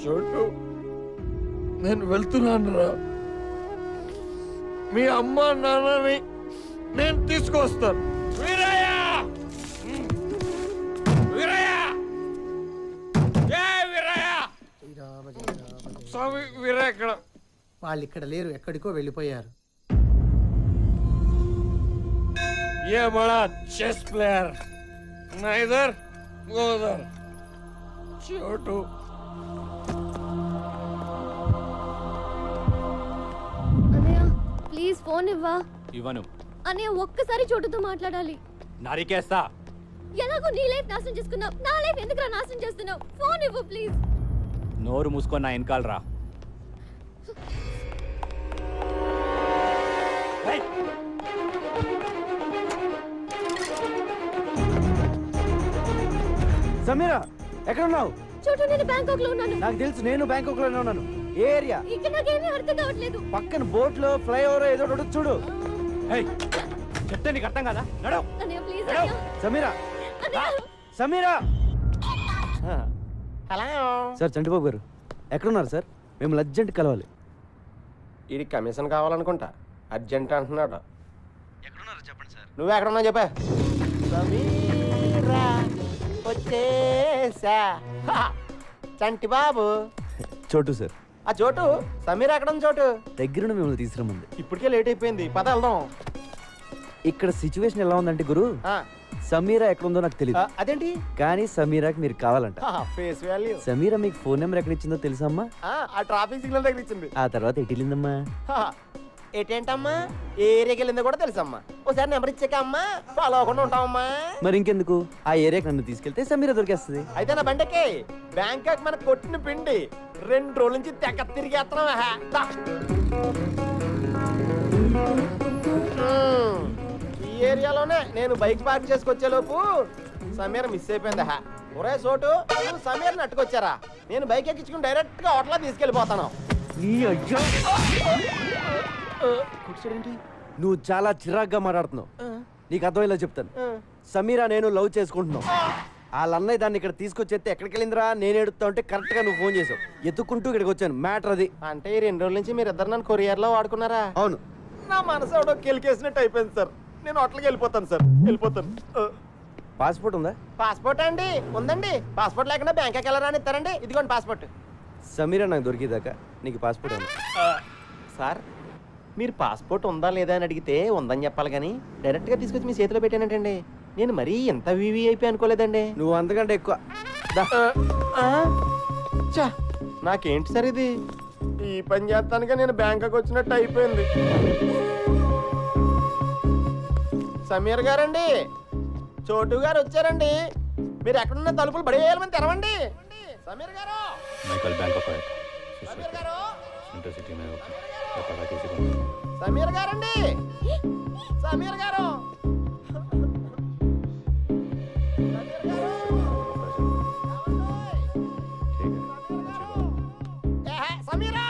చోటు, నేను వెళ్తున్నాను రా. మీ అమ్మ నాన్నని నేను తీసుకొస్తాను. వీరయ్య, వీరయ్య, వీరయ్య, స్వామి వీరయ్య ఎక్కడ?
వాళ్ళు ఇక్కడ లేరు, ఎక్కడికో వెళ్ళిపోయారు.
ये बड़ा चेस प्लेयर ना इधर वो उधर. छोटू
అన్నయ్య ప్లీజ్ ఫోన్ ఇవ్వా.
ఇవ్వను.
అన్నయ్య ఒక్కసారి చోటుతో మాట్లాడాలి.
నరికేస్తా.
ఎలాగో నీ లైఫ్ నాశనం చేసుకున్నావు, నా లైఫ్ ఎందుకు నాశనం చేస్తున్నావు? ఫోన్ ఇవ్వు ప్లీజ్.
నోరు మూసుకొని నా వెనకాల రా.
సమీరా ఎక్కడున్నావు?
చోటు, నేను బ్యాంకాక్ లో ఉన్నాను.
నాకు తెలుసు, నేను బ్యాంకాక్ లోనే ఉన్నాను. ఏ ఏరియా?
ఇక్కడ నాకేమీ అర్థం కావట్లేదు.
పక్కన బోట్ లో ఫ్లైఓవర్ ఏదో ఒకటి చూడు.
చెప్తే నీకు అర్థం కదా? నడు.
అన్నయ్య please.
Sameera, Sameera.
Hello
sir, Chantibabu గారు ఎక్కడున్నారు సార్? మేము అర్జెంట్ కలవాలి.
ఇది కమిషన్ కావాలనుకుంటా, అర్జెంట్ అంటున్నాడు. ఎక్కడున్నారు చెప్పండి సార్. నువ్వు ఎక్కడున్నావు చెప్పా. సమీరా వచ్చేసా. చంటి బాబు.
చోటు సార్.
ఆ చోటు సమీర ఎక్కడ ఉంది చోటు?
దగ్గరుండి మిమ్మల్ని తీసుకురమ్మంది.
ఇప్పటికే లేట్ అయిపోయింది, పద వెళ్దాం.
ఇక్కడ సిచ్యువేషన్ ఎలా ఉందంటే గురు, సమీరా ఎక్కడ ఉందో నాకు తెలియదు.
అదేంటి?
కానీ సమీరాకి మీరు కావాలంట.
Face value.
సమీరా మీకు ఫోన్ నెంబర్ ఎక్కడ ఇచ్చిందో తెలుసమ్మా?
ఆ ట్రాఫిక్ సిగ్నల్ దగ్గర ఇచ్చింది.
ఆ తర్వాత ఎటు వెళ్ళిందమ్మా?
ఏంటమ్మా, ఏ ఏరియాకి వెళ్ళిందో కూడా తెలుసమ్మా. ఒకసారి నెంబర్ ఇచ్చాక అమ్మా ఫాలో అవ్వకుండా ఉంటామమ్మా.
మరి ఇంకెందుకు, ఆ ఏరియాకి నన్ను తీసుకెళ్తే సమీరా దొరికేస్తుంది.
అయితే నా బండకి బ్యాంకాక్ మనకు కొట్టిన పిండి 2 రోజుల నుంచి తెగ తిరిగేస్తున్నాం. ఈ ఏరియాలోనే నేను బైక్ పార్క్ చేసుకొచ్చే లోపు సమీర మిస్ అయిపోయింది. ఒరే చోటు, నువ్వు సమీరని అట్టుకొచ్చారా? నేను బైక్ ఎక్కించుకుని డైరెక్ట్ గా హోటల్ తీసుకెళ్ళిపోతాను.
నువ్వు చాలా చిరాగ్గా మాట్లాడుతున్నావు. నీకు అర్థమయ్యేలా చెప్తాను. సమీరా నేను లవ్ చేసుకుంటున్నావు. వాళ్ళ అన్నయ్య దాన్ని ఇక్కడ తీసుకొచ్చేస్తే ఎక్కడికి వెళ్ళిందిరా నేను ఎడుతా ఉంటే కరెక్ట్ గా నువ్వు ఫోన్ చేసావు. ఎత్తుకుంటూ ఇక్కడికి వచ్చాను. మ్యాటర్ అది.
అంటే ఈ 2 రోజుల నుంచి మీరు ఇద్దరు నన్ను కొరియర్ లో వాడుకున్నారా?
అవును.
నా మనసు ఎవడో కెలికేసినట్టు అయిపోయింది సార్. నేను హోటల్కి వెళ్ళిపోతాను సార్, వెళ్ళిపోతాను.
పాస్పోర్ట్ ఉందా?
పాస్పోర్ట్ అండి ఉందండి. పాస్పోర్ట్ లేకుండా బ్యాంకాక్ వెళ్ళరాని ఇస్తారండి. ఇదిగోండి పాస్పోర్ట్.
సమీరా నాకు దొరికేదాకా నీకు పాస్పోర్ట్ ఉంది.
సార్ మీరు పాస్పోర్ట్ ఉందా లేదా అని అడిగితే ఉందని చెప్పాలి కానీ డైరెక్ట్గా తీసుకొచ్చి మీ చేతిలో పెట్టానంటండి. నేను మరీ ఎంత వివిఐపి అనుకోలేదండి.
నువ్వు అంతకంటే ఎక్కువ.
నాకేంటి సార్ ఇది? ఈ పని చేస్తానుగా నేను బ్యాంకాక్ వచ్చినట్టు అయిపోయింది. సమీర్ గారండి, చోటు గారు వచ్చారండి. మీరు ఎక్కడున్న తలుపులు బడేయాలని తెరవండి. సమీర్ గారు, సమీర్ గారు, సమీర్ గారండి, సమీర్ గారు, సమీరా,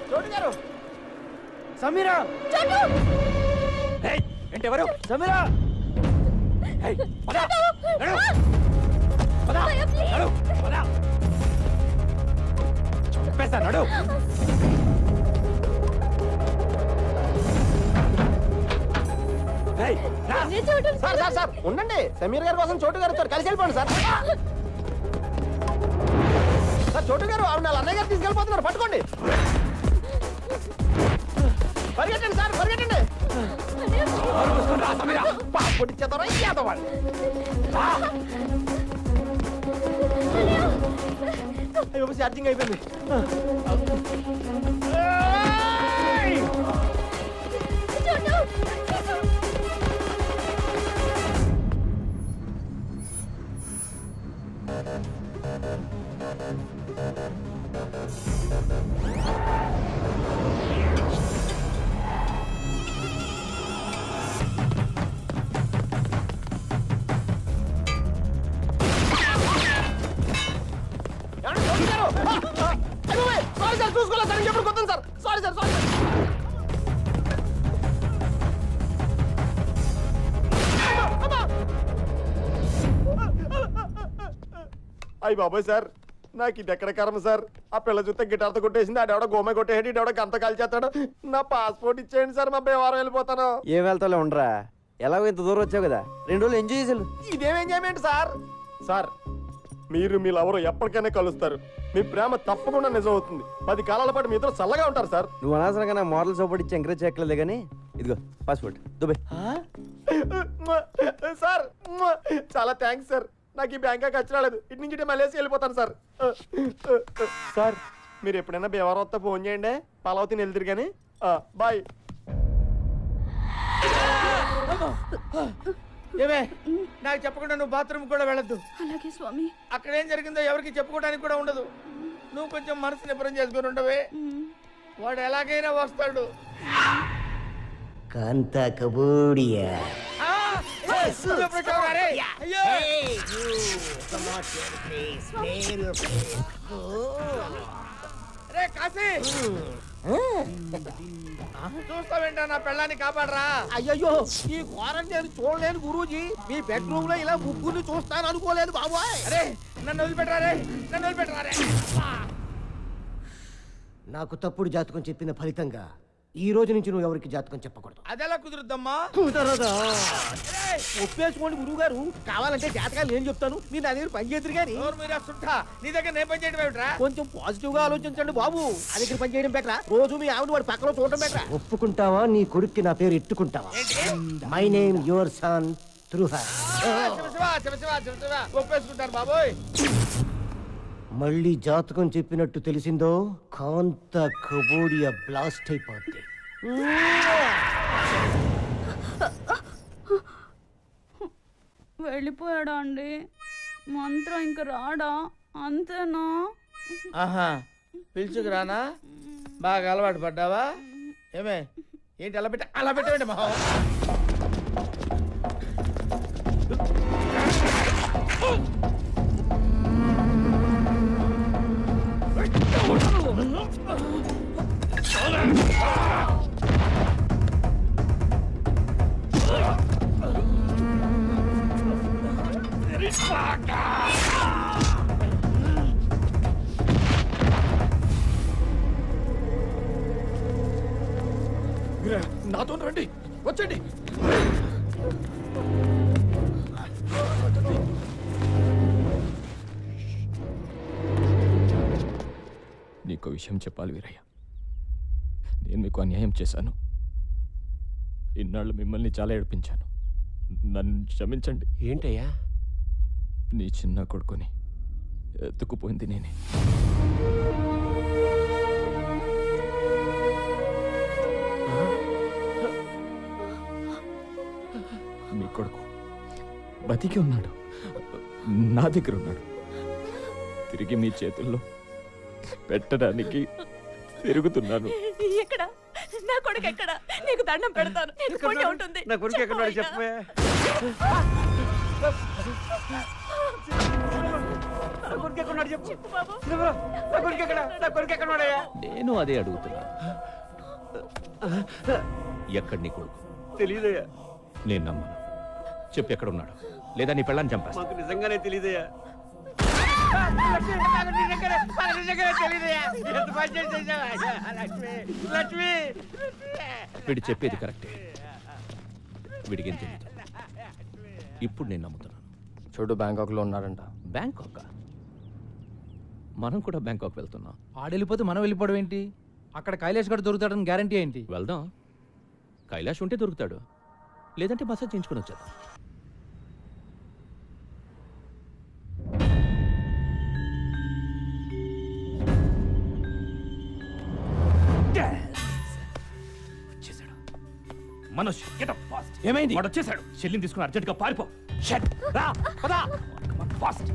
చోటు గారు,
సమీరా.
ఏంటి ఎవరు?
సమీరా.
చంపేస్తాడు.
సార్ సార్ సార్ ఉండండి. సమీర్ గారి కోసం చోటు గారు వచ్చారు, కలిసి వెళ్ళిపోండి సార్. సార్ చోటు గారు ఆవిడ వాళ్ళ అన్నయ్య గారు తీసుకెళ్ళిపోతున్నారు, పట్టుకోండి. పరిగెట్టండి సార్, పరిగెట్టండి. పాస్పోర్ట్ ఇచ్చేద్దారా? ఇచ్చేద్దాం. అయ్యో ఛార్జింగ్ అయిపోయింది. సారీ సార్, చూసుకోలేదు సార్. ఇంకెప్పుడు కొత్త సార్. Sorry sir, sorry. అయ్యి బాబాయ్ సార్, నాకు ఇది ఎక్కడ కర్మ సార్. ఆ పిల్ల చూస్తే గిటార్తో కొట్టేసింది, ఆడెవడో గోమే కొట్టేసాడు, ఇడెవడో గంత కాల్చేస్తాడు. నా పాస్పోర్ట్ ఇచ్చేయండి సార్, మా బేవారం వెళ్ళిపోతాను.
ఏం వెళ్తాలో ఉండరా, ఎలాగో ఇంత దూరం వచ్చావు కదా, 2 రోజులు ఎంజాయ్ చేసాను.
ఇదేం ఎంజాయ్మెంట్ సార్? సార్ మీరు మీ లవరు ఎప్పటికైనా కలుస్తారు. మీ ప్రేమ తప్పకుండా నిజం అవుతుంది. 10 కాలాల పాటు మీ ఇద్దరు చల్లగా ఉంటారు సార్.
నువ్వు అనవసరంగా నా మోడల్ సపోర్ట్ ఇచ్చి ఎంకరేజ్ చేయట్లేదు కానీ ఇదిగో పాస్పోర్ట్ దుబాయ్.
సార్ చాలా థ్యాంక్స్ సార్. నాకు ఈ బ్యాంకాక్ వచ్చి రాలేదు, ఇటు నుంచి మలేసి వెళ్ళిపోతాను సార్. సార్ మీరు ఎప్పుడైనా బేవారం వస్తే ఫోన్ చేయండి, పలావతిని వెళ్తారు కానీ. బాయ్.
ఏమే, నాకు చెప్పకుండా నువ్వు బాత్రూమ్ కూడా వెళ్ళొద్దు.
అలాగే స్వామి.
అక్కడ ఏం జరిగిందో ఎవరికి చెప్పుకోవడానికి కూడా ఉండదు. నువ్వు కొంచెం మనసు నిబ్బరం చేసుకుని ఉండవే. వాడు ఎలాగైనా వస్తాడు.
కాంతా కబూడియా.
రే కాశీ, చూస్తావేంటా నా పెళ్ళాన్ని కాపాడరా.
అయ్యయ్యో, ఈ క్వారంటైన్ చూడలేను గురూజీ. మీ బెడ్రూమ్ లో ఇలా ముగ్గురిని చూస్తాను అనుకోలేదు బాబోయ్.
అరే నన్ను వదిలిపెట్టరా రే, నన్ను వదిలిపెట్టరా రే.
నాకు తప్పుడు జాతకం చెప్పిన ఫలితంగా ఈ రోజు నుంచి నువ్వు ఎవరికి జాతకం చెప్పకూడదు.
అదెలా కుదురుద్దమ్మా?
కుదరదా?
ఒప్పేసుకోండి గురువు గారు. కావాలంటే జాతకాలు నేను చెప్తాను, మీరు నా దగ్గర పని చేద్దరు కానీ.
మీరు సుంఠా నీ దగ్గర నేను పని చేయడం ఏమిట్రా?
కొంచెం పాజిటివ్ గా ఆలోచించండి బాబు. నా దగ్గర పని చేయడం బెటరా, రోజు మీ ఆవిడ వాడి పక్కలో చూడటం బెటరా.
ఒప్పుకుంటావా నీ కొడుక్కి నా పేరు ఎట్టుకుంటావా? మై నేమ్ యువర్ సన్ త్రుహర్.
ఒప్పేసుకుంటారు బాబోయ్.
మళ్ళీ జాతకం చెప్పినట్టు తెలిసిందో కాంత కబోడియా బ్లాస్ట్ అయిపోద్ది.
వెళ్ళిపోయాడా అండి? మంత్రం ఇంక రాడా? అంతేనా?
ఆహా, పిలుచుకురానా? బాగా అలవాటు పడ్డావా? ఏమే ఏంటి అలా పెట్టండి మా
నాతో రండి, వచ్చండి.
నీకో విషయం చెప్పాలి వీరయ్య. నేను మీకు అన్యాయం చేశాను. ఇన్నాళ్ళు మిమ్మల్ని చాలా ఏడిపించాను. నన్ను క్షమించండి.
ఏంటయ్యా?
నీ చిన్న కొడుకుని ఎత్తుకుపోయింది నేనే. మీ కొడుకు బతికి ఉన్నాడు, నా దగ్గర ఉన్నాడు. తిరిగి మీ చేతుల్లో పెట్టడానికి తిరుగుతున్నాను.
ఎక్కడ నా కొడుకు? ఎక్కడ? నీకు దండం పెడతాను. నీకు పుణ్యం ఉంటుంది.
నా కొడుకు ఎక్కడ చెప్పే.
నేను అదే అడుగుతున్నా. ఎక్కడ నీ కొడుకు?
తెలీదయ్యా.
నేను నమ్మను. చెప్పు ఎక్కడ ఉన్నాడు, లేదా నీ పెళ్ళాన్ని చంపేస్తా.
మాకు నిజంగానే తెలీదయ్యా.
వీడు చెప్పేది కరెక్టే. వీడికేం తెలియదు. ఇప్పుడు నేను నమ్ముతున్నాను.
చోటు బ్యాంకాక్లో ఉన్నారంట.
బ్యాంకాక్? మనం కూడా బ్యాంకాక్ వెళ్తున్నాం.
ఆడెళ్ళిపోతే మనం వెళ్ళిపోవడం ఏంటి? అక్కడ కైలాష్ గడు దొరుకుతాడని గ్యారంటీ ఏంటి?
వెళ్దాం. కైలాష్ ఉంటే దొరుకుతాడు, లేదంటే మసాజ్ చేయించుకుని వచ్చేద్దాం. Manoj, get up fast. ఏమైంది? వాడు వచ్చేసాడు. షెల్లిని తీసుకుని అర్జెంట్ గా పారిపో. షట్ రా, పద ఫాస్ట్.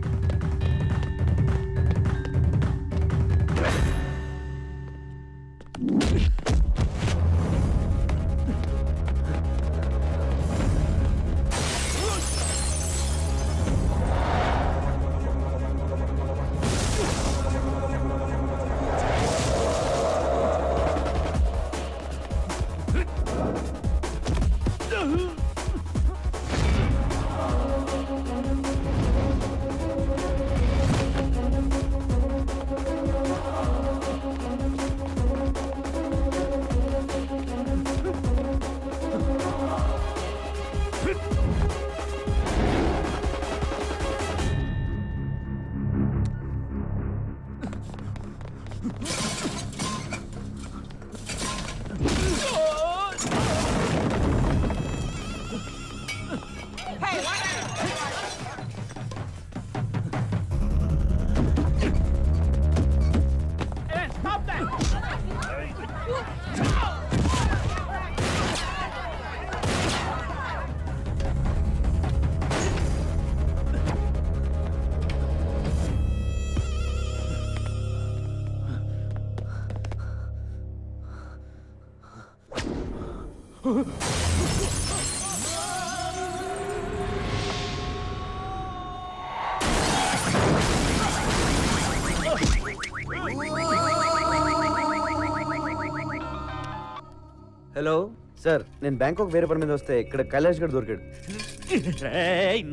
హలో సార్, నేను బ్యాంకాక్ వేరే పని మీద వస్తే ఇక్కడ కైలాష్ గడ్ దొరికాడు.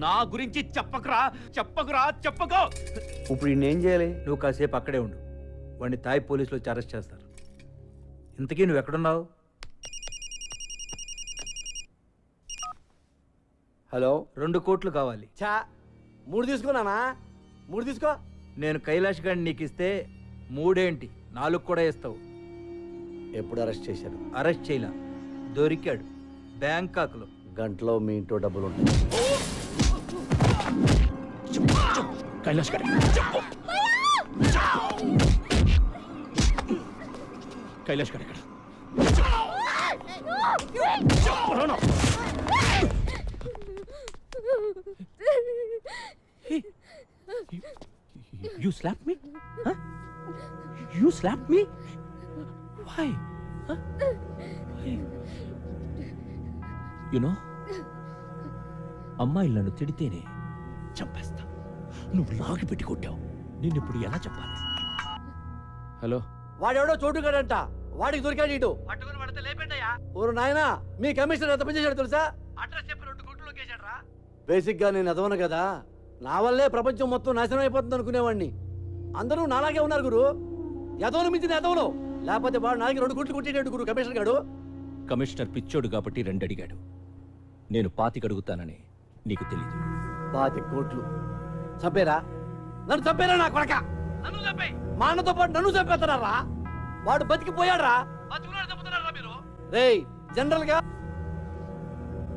నా గురించి చెప్పకురా, చెప్పకో.
ఇప్పుడు ఏం చేయాలి?
నువ్వు కాసేపు అక్కడే ఉండు. వాడిని తాయ్ పోలీసులు వచ్చి అరెస్ట్ చేస్తారు. ఇంతకీ నువ్వు ఎక్కడున్నావు? హలో
2 కోట్లు కావాలి.
చా 3 తీసుకున్నానా? 3 తీసుకో.
నేను కైలాష్ గారిని నీకు ఇస్తే 3 ఏంటి 4 కూడా ఇస్తావు.
ఎప్పుడు అరెస్ట్ చేశారు?
అరెస్ట్ చేయలా, దొరికాడు బ్యాంకాక్లో.
గంటలో మీ ఇంట్లో డబ్బులు ఉంటాయి.
కైలాష్ గారు కైలాష్ గారు ఎక్కడ? You slapped me? Huh? You slapped me? Why? Huh? Why? You know, అమ్మాయిలు నన్ను తిడితేనే చంపేస్తా. నువ్వు లాగి పెట్టి కొట్టావు. నేను ఇప్పుడు ఎలా చెప్పాలి? హలో,
వాడెవడో చోటుగాడంట, వాడికి దొరికాడు ఇటు.
పట్టుకుని పడితే లేపండియా.
ఓరు నాయనా, మీ కమిషనర్ ఎంత పని చేశాడు తెలుసా?
అడ్రస్ చెప్పి 2 కోట్లు కేసాడు రా.
బేసిక్ గా నేను ఎదవను కదా, నా వల్లే ప్రపంచం మొత్తం నాశనం అయిపోతుంది అనుకునేవాడిని. అందరూ నాలాగే ఉన్నారు గురు, ఎదవను మించిన ఎదవను. లేకపోతే వాడు నాకి 2 కోట్లు కొట్టేటాడు గురు కమిషనర్ గాడు.
కమిషనర్ పిచ్చోడు కాబట్టి 2 అడిగాడు. నేను 25 అడుగుతానని నీకు తెలీదు.
25 కోట్లు చంపేరా? నన్ను చంపేరా నా కొడక? నన్ను చంపే, మా అన్నతో పాటు నన్ను చంపేస్తున్నారా? వాడు బతికిపోయాడ్రా. రేయ్, జనరల్ గా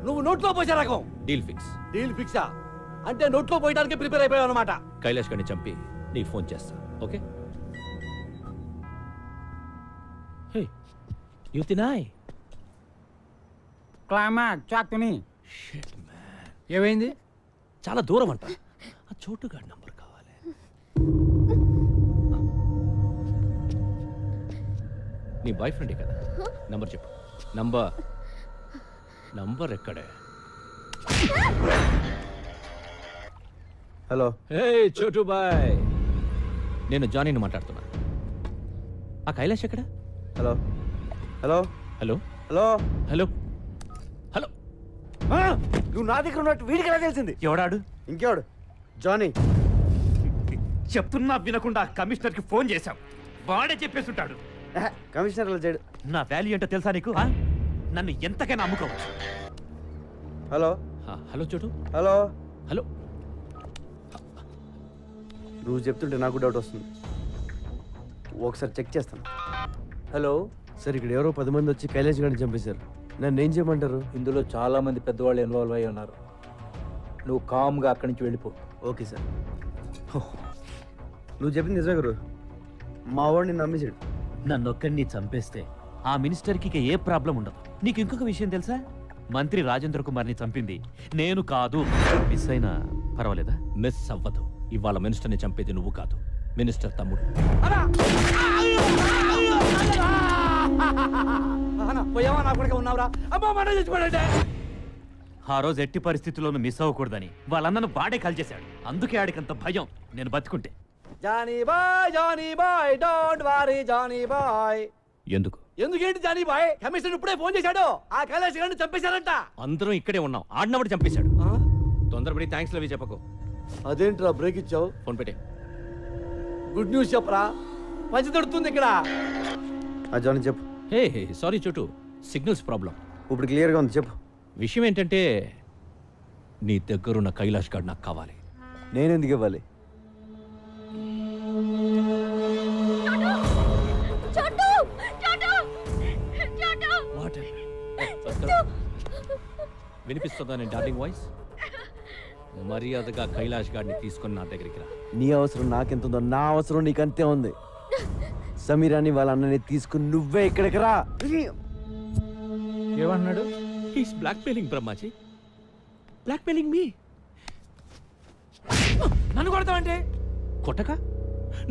నువ్వు నోట్లో పోసే రకం.
Deal fix.
డీల్ ఫిక్సా అంటే నోట్లో పోయడానికి ప్రిపేర్ అయిపోయావు అనమాట.
కైలాష్ గారిని చంపి నీకు ఫోన్ చేస్తా. ఓకే? హే, యు తినాయ్
క్లైమాక్స్ చాక్తుని.
Shit man.
ఏమైంది?
చాలా దూరం అంట. ఆ చోటుగాడి నంబర్ కావాలి. నీ బాయ్ ఫ్రెండే కదా? నంబర్ చెప్పు. నంబర్ ఎక్కడే?
హలో.
హే చోటు బాయ్, నేను జానీని మాట్లాడుతున్నా. ఆ కైలాష్ ఎక్కడ?
Hello hello
hello
hello
hello hello.
నువ్వు నా దగ్గర ఉన్నట్టు వీడికి ఎలా తెలిసింది?
ఎవడాడు?
ఇంకెవడు? జానీ.
చెప్తున్నా వినకుండా కమిషనర్ కి ఫోన్ చేశాం, వాడే చెప్పేస్తుంటాడు.
కమిషనర్ అలా చేయడు.
నా వాల్యూ ఏంటో తెలుసా నీకు? నన్ను ఎంతకైనా అమ్ముకోవచ్చు.
హలో
హలో చోటు.
Hello
hello.
నువ్వు చెప్తుంటే నాకు డౌట్ వస్తుంది, ఒకసారి చెక్ చేస్తాను.
హలో
సార్, ఇక్కడ ఎవరో 10 మంది వచ్చి కైలాష్ గారిని చంపేశారు. నన్ను ఏం చేయమంటారు?
ఇందులో చాలా మంది పెద్దవాళ్ళు ఇన్వాల్వ్ అయి ఉన్నారు. నువ్వు కామ్గా అక్కడి నుంచి వెళ్ళిపో.
Okay sir. నువ్వు చెప్పింది నిజమే గురు, మా వాడిని నమ్మేశాడు.
నన్ను ఒక్కడిని చంపేస్తే ఆ మినిస్టర్కి ఇక ఏ ప్రాబ్లం ఉండదు. నీకు ఇంకొక విషయం తెలుసా? మంత్రి రాజేంద్ర కుమార్ని చంపింది నేను కాదు. మిస్ అయినా పర్వాలేదా?
మిస్ అవ్వదు. ఇవాళ మినిస్టర్ని చంపేది నువ్వు కాదు, మినిస్టర్ తమ్ముడు.
పోయావా నా కొడుకు? ఉన్నావురా? అమ్మా మన చచ్చిపోయాడే.
ఆ రోజు ఎట్టి పరిస్థితుల్లోనూ మిస్ అవ్వకూడదని వాళ్ళన్నను వాడే కాల్చేశాడు. అందుకే ఆడికంత భయం నేను బతుకుంటే.
Johnny boy don't worry Johnny boy.
ఎందుకు?
ఎందుకేంటి జానీ బాయ్? కమిషనర్ ఇప్పుడే ఫోన్ చేశాడు, ఆ కైలాష్ గారిని చంపేశారంట.
అందరం ఇక్కడే ఉన్నాం, ఆడినప్పుడు చంపేశాడు. తొందరపడి థ్యాంక్స్ లవి చెప్పకు.
అదేంట్రా బ్రేక్ ఇచ్చావు?
ఫోన్ పెట్టే.
గుడ్ న్యూస్ చెప్పరా, మంచి దొరుకుతుంది ఇక్కడ.
జానీ చెప్పు.
హే సారీ చోటు, సిగ్నల్స్ ప్రాబ్లం.
ఇప్పుడు క్లియర్గా ఉంది, చెప్పు.
విషయం ఏంటంటే నీ దగ్గరున్న కైలాష్ గారు నాకు కావాలి.
నేనెందుకు ఇవ్వాలి? వినిపిస్తుందా నేను డార్లింగ్ వాయిస్? మర్యాదగా కైలాష్ గారిని తీసుకొని నా దగ్గరికి రా. నీ అవసరం నాకెంతుందో నా అవసరం నీకంతే ఉంది. సమీరాని వాళ్ళ అన్నని తీసుకుని నువ్వే ఇక్కడికి రా.
ఏమన్నాడు? హీస్ బ్లాక్మెయిలింగ్ బ్రహ్మాజీ, బ్లాక్మెయిలింగ్ మీ.
నన్ను కొడతావంటే?
కొట్టక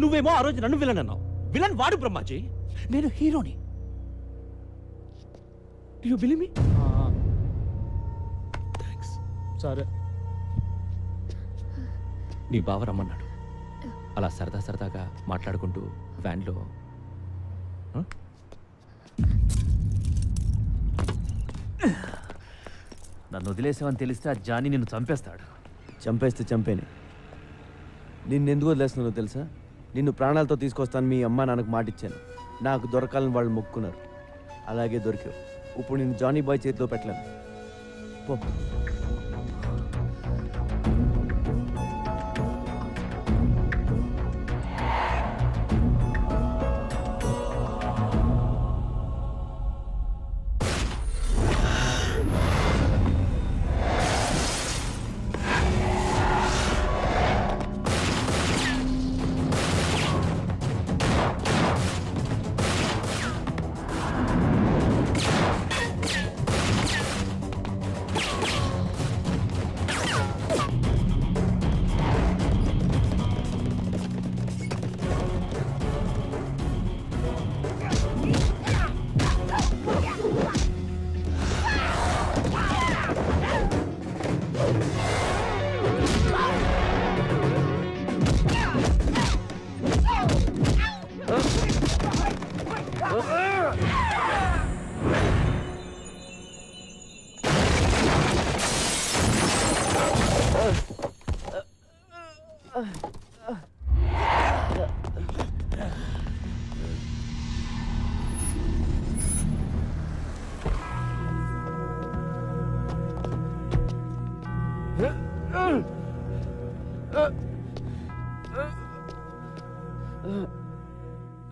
నువ్వేమో ఆ రోజు నన్ను విలన్ అన్నావు. విలన్ వాడు బ్రహ్మాజీ, నేను హీరోని. Do you believe me? Thanks. సరే. నీ బావ రమ్మన్నాడు. అలా సరదాగా మాట్లాడుకుంటూ వ్యాన్లో.
నన్ను వదిలేసావని తెలిస్తే ఆ జానీ నిన్ను చంపేస్తాడు.
చంపేస్తే చంపేనే. నిన్నెందుకు వదిలేస్తున్నానో తెలుసా? నిన్ను ప్రాణాలతో తీసుకొస్తాను మీ అమ్మ నాన్నకు మాటిచ్చాను. నాకు దొరకాలని వాళ్ళు మొక్కున్నారు, అలాగే దొరికావు. ఇప్పుడు నేను జానీ బాయ్ చేతిలో పెట్టలేను. పో.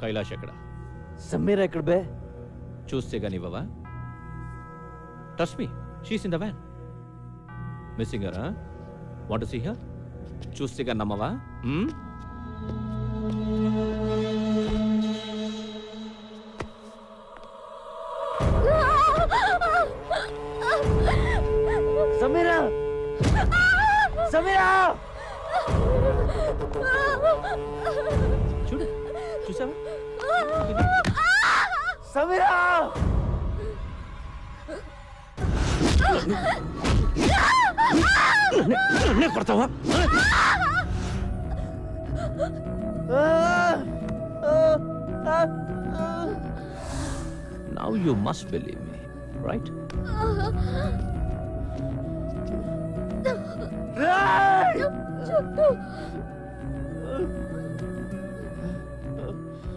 కైలాష్ ఎక్కడ?
సమీరా ఎక్కడ బే?
చూస్తే గానివ్వవా? Trust me, she's in the van. Missing her? Want to see her? చూస్తే గాని నమ్మవా?
సమీరా! సమీరా!
చూడు, చూసావా?
సమీరా!
కొడతావా? Now you must believe me, right?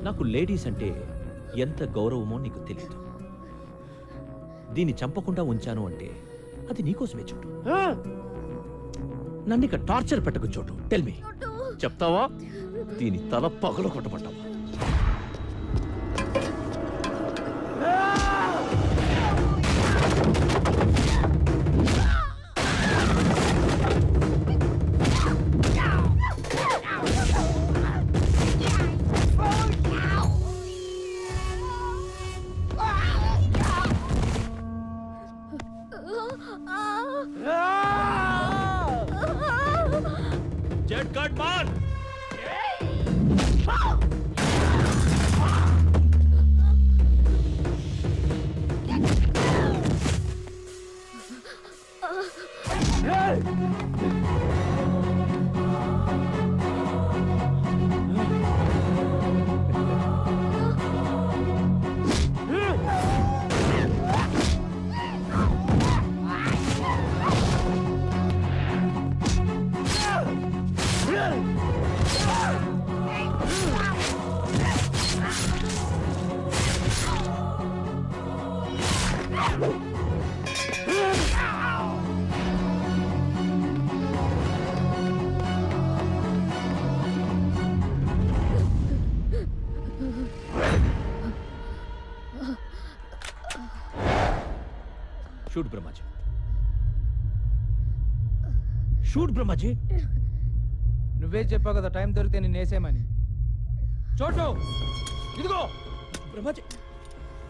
నాకు లేడీస్ అంటే ఎంత గౌరవమో నీకు తెలియదు. దీన్ని చంపకుండా ఉంచాను అంటే అది నీకోసమే చూడు. నన్ను ఇక టార్చర్ పెట్టకు చోటు. టెల్ మీ, చెప్తావా? దీని తల పగల కొట్టమంటావా?
जेट कट मार। Shoot Brahmaji, shoot Brahmaji.
నువ్వే చెప్పావు కదా టైం దొరికితే నేను వేసేయమని. చోటు ఇదిగో బ్రహ్మాజీ,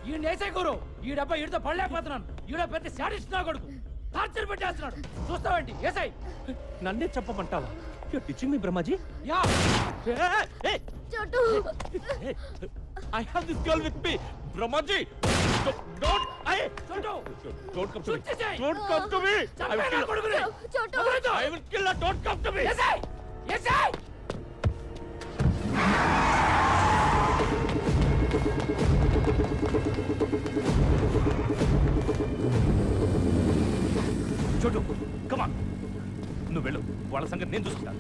ఈ నేసే గురు. ఈ డబ్బా ఈడితో పడలేకపోతున్నాను. ఈడ పెద్ద శాడిస్ట్ నా కొడుకు, టార్చర్ పెట్టేస్తున్నాడు. చూస్తావేంటి? ఏసై.
నన్నే చెప్పమంటావా? You're teaching me, Brahmaji?
Yeah.
Hey!
Chotu!
I have this girl with me, Brahmaji. Don't!
Chotu!
Don't come to me! Don't come to me! I will kill her!
Chotu!
I will kill her! Don't come to me!
Yesai! Yesai!
చోటు, come on. నువ్వు వెళ్ళు, వాళ్ళ సంగతి నేను చూసుకుంటాను.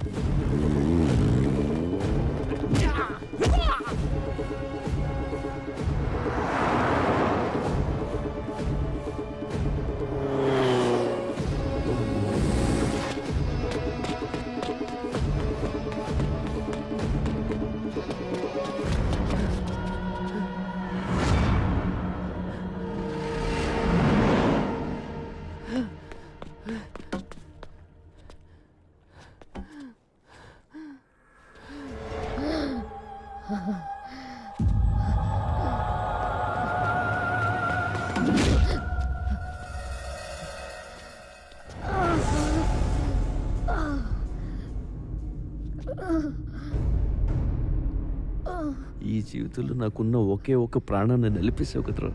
ఈ జీవితంలో నాకున్న ఒకే ఒక ప్రాణాన్ని నిలిపేసావు కదరా.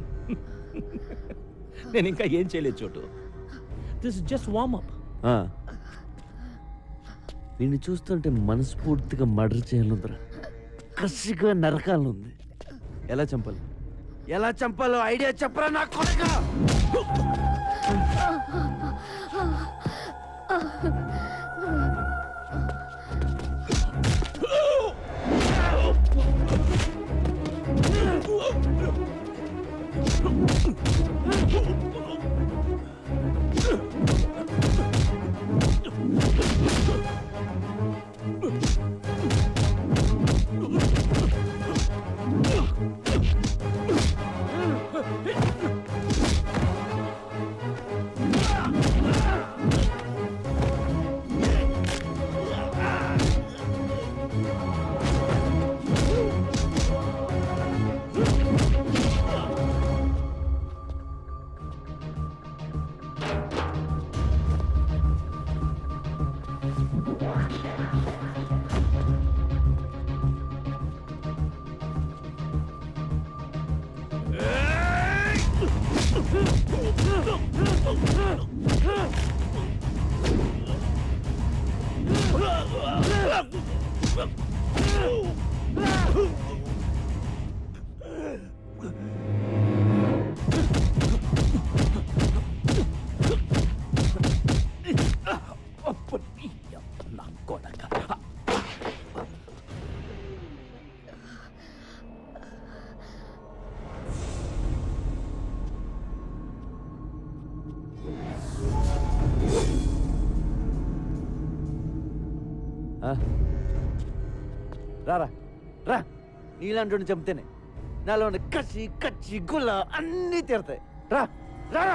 నేను ఇంకా ఏం చేయలేదు Chotu. This is just warm up. నిన్ను చూస్తుంటే మనస్ఫూర్తిగా మర్డర్ చేయాలందరా, కసిగా నరకాలనుంది. ఎలా చంపాలో ఐడియా చెప్పరా నా కొడుకా? రారా రా, నీలాంటి చంపితేనే నాలో ఉన్న కచ్చి కచ్చి గుల్ల అన్నీ తీరతాయి. రా రా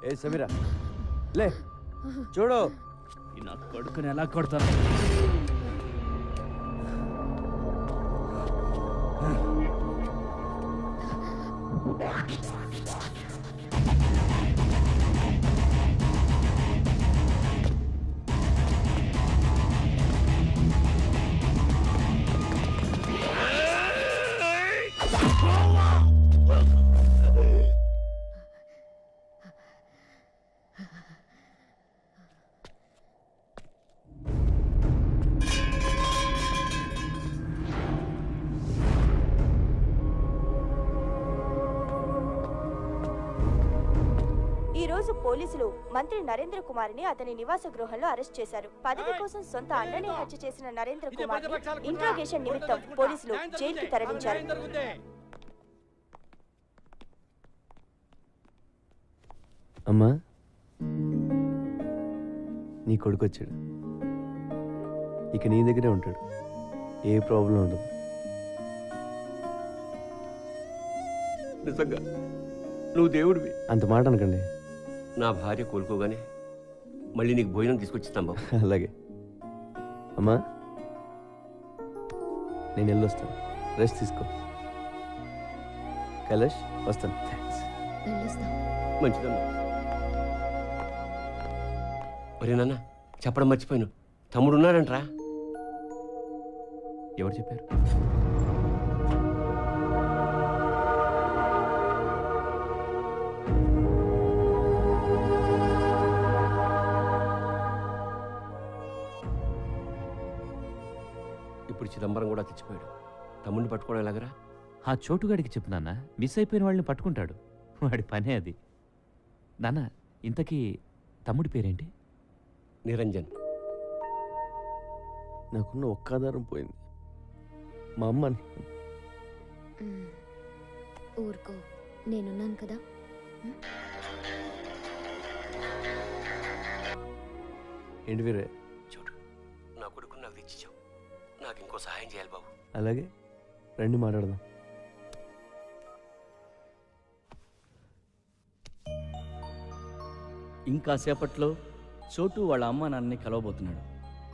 ఏ సమీరా లే, చూడు
నా కొడుకుని ఎలా కొడతాను.
ఈ రోజు పోలీసులు మంత్రి నరేంద్ర కుమార్ని అతని నివాస గృహంలో అరెస్ట్ చేశారు. పదవి కోసం సొంత అన్ననే హత్య చేసిన నరేంద్ర కుమార్ ఇంట్రాగేషన్ నిమిత్తం పోలీసులు జైలుకి తరలించారు.
అమ్మా, నీ కొడుకు వచ్చాడు. ఇక నీ దగ్గరే ఉంటాడు, ఏ ప్రాబ్లం ఉండదు.
నిజంగా నువ్వు దేవుడివి.
అంత మాట అనకండి.
నా భార్య కోలుకోగానే మళ్ళీ నీకు భోజనం తీసుకొచ్చిస్తాం బాబు.
అలాగే అమ్మా, నేను వెళ్ళొస్తాను, రెస్ట్ తీసుకో. కైలాష్ వస్తాను.
మంచిదమ్మా. ఒరే నాన్న, చెప్పడం మర్చిపోయాను, తమ్ముడు ఉన్నాడంట్రా.
ఎవరు చెప్పారు?
ఇప్పుడు చిదంబరం కూడా తెచ్చిపోయాడు. తమ్ముడిని పట్టుకోవడం ఎలాగరా?
ఆ చోటుగాడికి చెప్పు నాన్న, మిస్ అయిపోయిన వాళ్ళని పట్టుకుంటాడు. వాడి పనే అది. నాన్న, ఇంతకీ తమ్ముడి పేరేంటి?
నిరంజన్.
నాకున్న ఒక్క ఆధారం పోయింది, మా అమ్మ.
ఊరుకో, నేనున్నాను కదా.
ఏంటి వీరే?
చూడు, నా కొడుకుని నాకు తెచ్చిచ్చావు. నాకు ఇంకో సహాయం చేయాలి బాబు.
అలాగే రండి మాట్లాడదాం.
ఇంకా సేపట్లో చోటు వాళ్ళ అమ్మ నాన్నని కలవబోతున్నాడు.